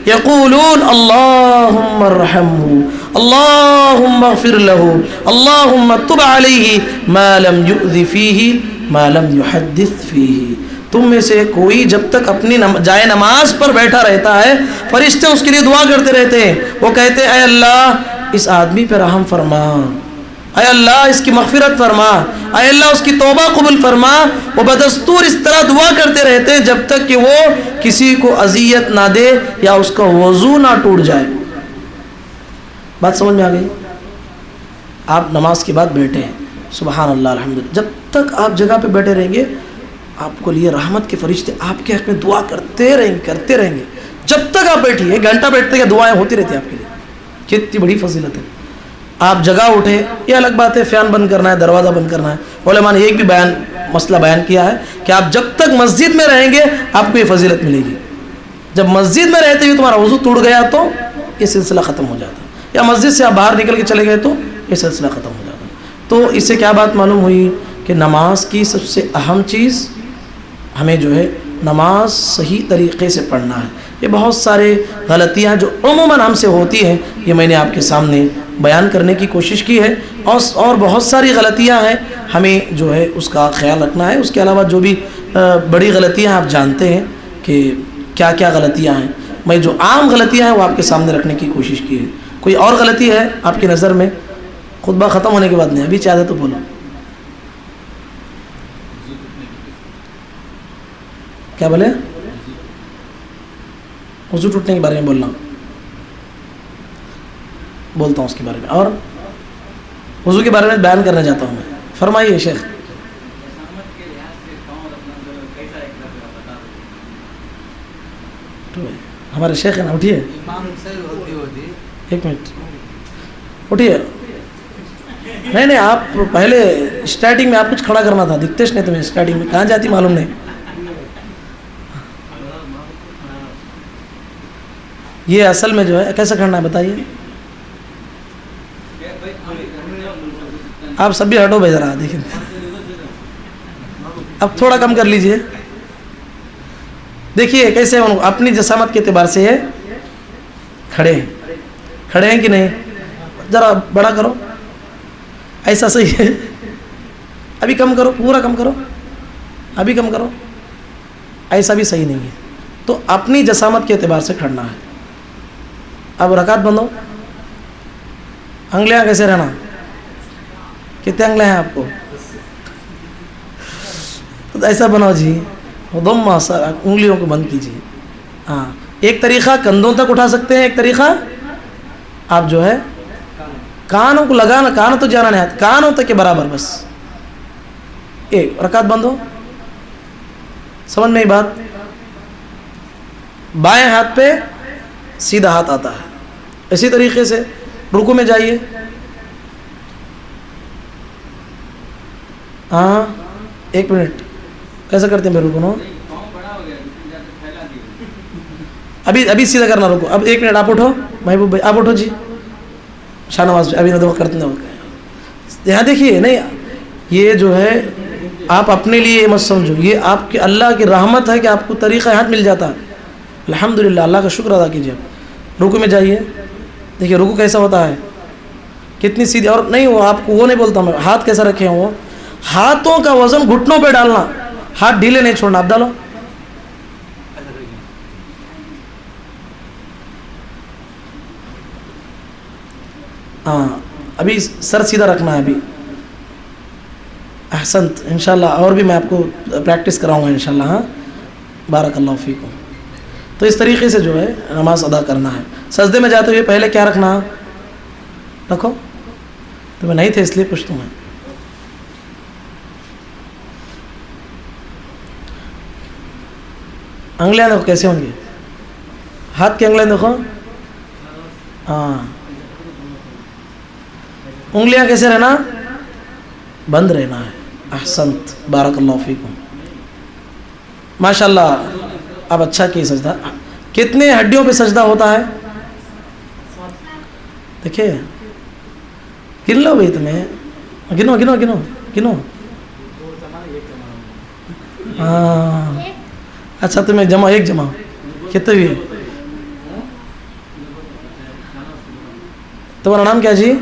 یقولون اللہم ارحمہ اللہم اغفر لہ اللہم تب علیہ ما لم یؤذ فیہ ما لم یحدث فیہ. تم میں سے کوئی جب تک اپنی جائے نماز پر بیٹھا رہتا ہے, فرشتے اس کے لیے دعا کرتے رہتے ہیں. وہ کہتے ہیں اے اللہ اس آدمی پہ رحم فرما, اے اللہ اس کی مغفرت فرما, اے اللہ اس کی توبہ قبول فرما. وہ بدستور اس طرح دعا کرتے رہتے ہیں جب تک کہ وہ کسی کو اذیت نہ دے یا اس کا وضو نہ ٹوٹ جائے. بات سمجھ میں آ گئی؟ آپ نماز کے بعد بیٹھے ہیں, سبحان اللہ الحمدللہ, جب تک آپ جگہ پہ بیٹھے رہیں گے آپ کو لیے رحمت کے فرشتے آپ کے حق میں دعا کرتے رہیں گے جب تک آپ بیٹھیے. ایک گھنٹہ بیٹھتے ہیں دعائیں ہوتی رہتی ہیں آپ کے لیے. کتنی بڑی فضیلت ہے. آپ جگہ اٹھے یہ الگ بات ہے, فین بند کرنا ہے, دروازہ بند کرنا ہے. علماء نے ایک بھی مسئلہ بیان کیا ہے کہ آپ جب تک مسجد میں رہیں گے آپ کو یہ فضیلت ملے گی. جب مسجد میں رہتے ہوئے تمہارا وضو ٹوٹ گیا تو یہ سلسلہ ختم ہو جاتا, یا مسجد سے آپ باہر نکل کے چلے گئے تو یہ سلسلہ ختم ہو جاتا. تو اس سے کیا بات معلوم ہوئی کہ نماز کی سب سے اہم چیز ہمیں جو ہے نماز صحیح طریقے سے پڑھنا ہے. یہ بہت سارے غلطیاں جو عموماً ہم سے ہوتی ہیں یہ میں نے آپ کے سامنے بیان کرنے کی کوشش کی ہے, اور بہت ساری غلطیاں ہیں, ہمیں جو ہے اس کا خیال رکھنا ہے. اس کے علاوہ جو بھی بڑی غلطیاں آپ جانتے ہیں کہ کیا کیا غلطیاں ہیں, میں جو عام غلطیاں ہیں وہ آپ کے سامنے رکھنے کی کوشش کی ہے. کوئی اور غلطی ہے آپ کی نظر میں؟ خطبہ ختم ہونے کے بعد نہیں, ابھی چاہتے تو بولو. کیا بولے؟ وضو ٹوٹنے کے بارے میں بولنا, بولتا ہوں اس کے بارے میں, اور وضو کے بارے میں بیان کرنا چاہتا ہوں میں. فرمائیے شیخ. ہمارے شیخ ہیں نا, اٹھیے ایک منٹ, اٹھیے. نہیں آپ پہلے اسٹارٹنگ میں آپ کچھ کھڑا کرنا تھا, دکھتے نہیں تمہیں اسٹارٹنگ میں, کہاں جاتی معلوم نہیں. یہ اصل میں جو ہے کیسے کھڑنا ہے بتائیے. آپ سب بھی ہٹو بھائی ذرا, دیکھیں اب تھوڑا کم کر لیجئے. دیکھیے کیسے اپنی جسامت کے اعتبار سے ہے, کھڑے ہیں کہ نہیں, ذرا بڑا کرو, ایسا صحیح ہے, ابھی کم کرو, پورا کم کرو, ابھی کم کرو, ایسا بھی صحیح نہیں ہے. تو اپنی جسامت کے اعتبار سے کھڑنا ہے. اب رکعت بندو, انگلیاں کیسے رہنا, کتنے انگلیں ہیں آپ کو, تو ایسا بناؤ جی, ضم انگلیوں کو بند کیجیے. ہاں, ایک طریقہ کندھوں تک اٹھا سکتے ہیں, ایک طریقہ آپ جو ہے کانوں کو لگانا, کانوں تو جانا نہیں, کانوں تک کے برابر بس. ایک رکعت بند ہو, سمجھ میں ہی بات, بائیں ہاتھ پہ سیدھا ہاتھ آتا ہے. اسی طریقے سے رکوع میں جائیے. ہاں ایک منٹ, کیسا کرتے ہیں رکوع؟ ابھی سیدھا کرنا رکوع. اب ایک منٹ, آپ اٹھو محبوب بھائی, آپ اٹھو جی. شاہ نواز ابھی نہ کرتے ہیں. یہاں دیکھیے, نہیں یہ جو ہے آپ اپنے لیے یہ مت سمجھو, یہ آپ کے اللہ کی رحمت ہے کہ آپ کو طریقہ ہاتھ مل جاتا ہے. الحمدللہ, اللہ کا شکر ادا کیجیے. رکوع میں جائیے, دیکھیے رکوع کیسا ہوتا ہے, کتنی سیدھی. اور نہیں وہ آپ کو وہ نہیں بولتا میں, ہاتھ کیسا رکھے ہیں, وہ ہاتھوں کا وزن گھٹنوں پہ ڈالنا, ہاتھ ڈھیلے نہیں چھوڑنا. آپ ڈالو. ہاں ابھی سر سیدھا رکھنا ہے. ابھی احسنت, انشاءاللہ اور بھی میں آپ کو پریکٹس کراؤں گا انشاءاللہ. ہاں بارک اللہ فیکم. تو اس طریقے سے جو ہے نماز ادا کرنا ہے. سجدے میں جاتے ہوئے پہلے کیا رکھنا رکھو, تو میں نہیں تھے اس لیے پوچھتا ہوں. میں انگلیاں دیکھو کیسے ہوں گی, ہاتھ کی انگلیاں دیکھو. ہاں انگلیاں کیسے رہنا, بند رہنا ہے. احسنت, بارک اللہ فیکم. ماشاءاللہ, اب اچھا کی سجدہ. کتنے ہڈیوں پہ سجدہ ہوتا ہے دیکھیں, گن لو بھائی, تمہیں گنو گنو گنو گنو. ہاں اچھا, تمہیں جمع ایک جمع کتنے ہوئے؟ تمہارا نام کیا جی؟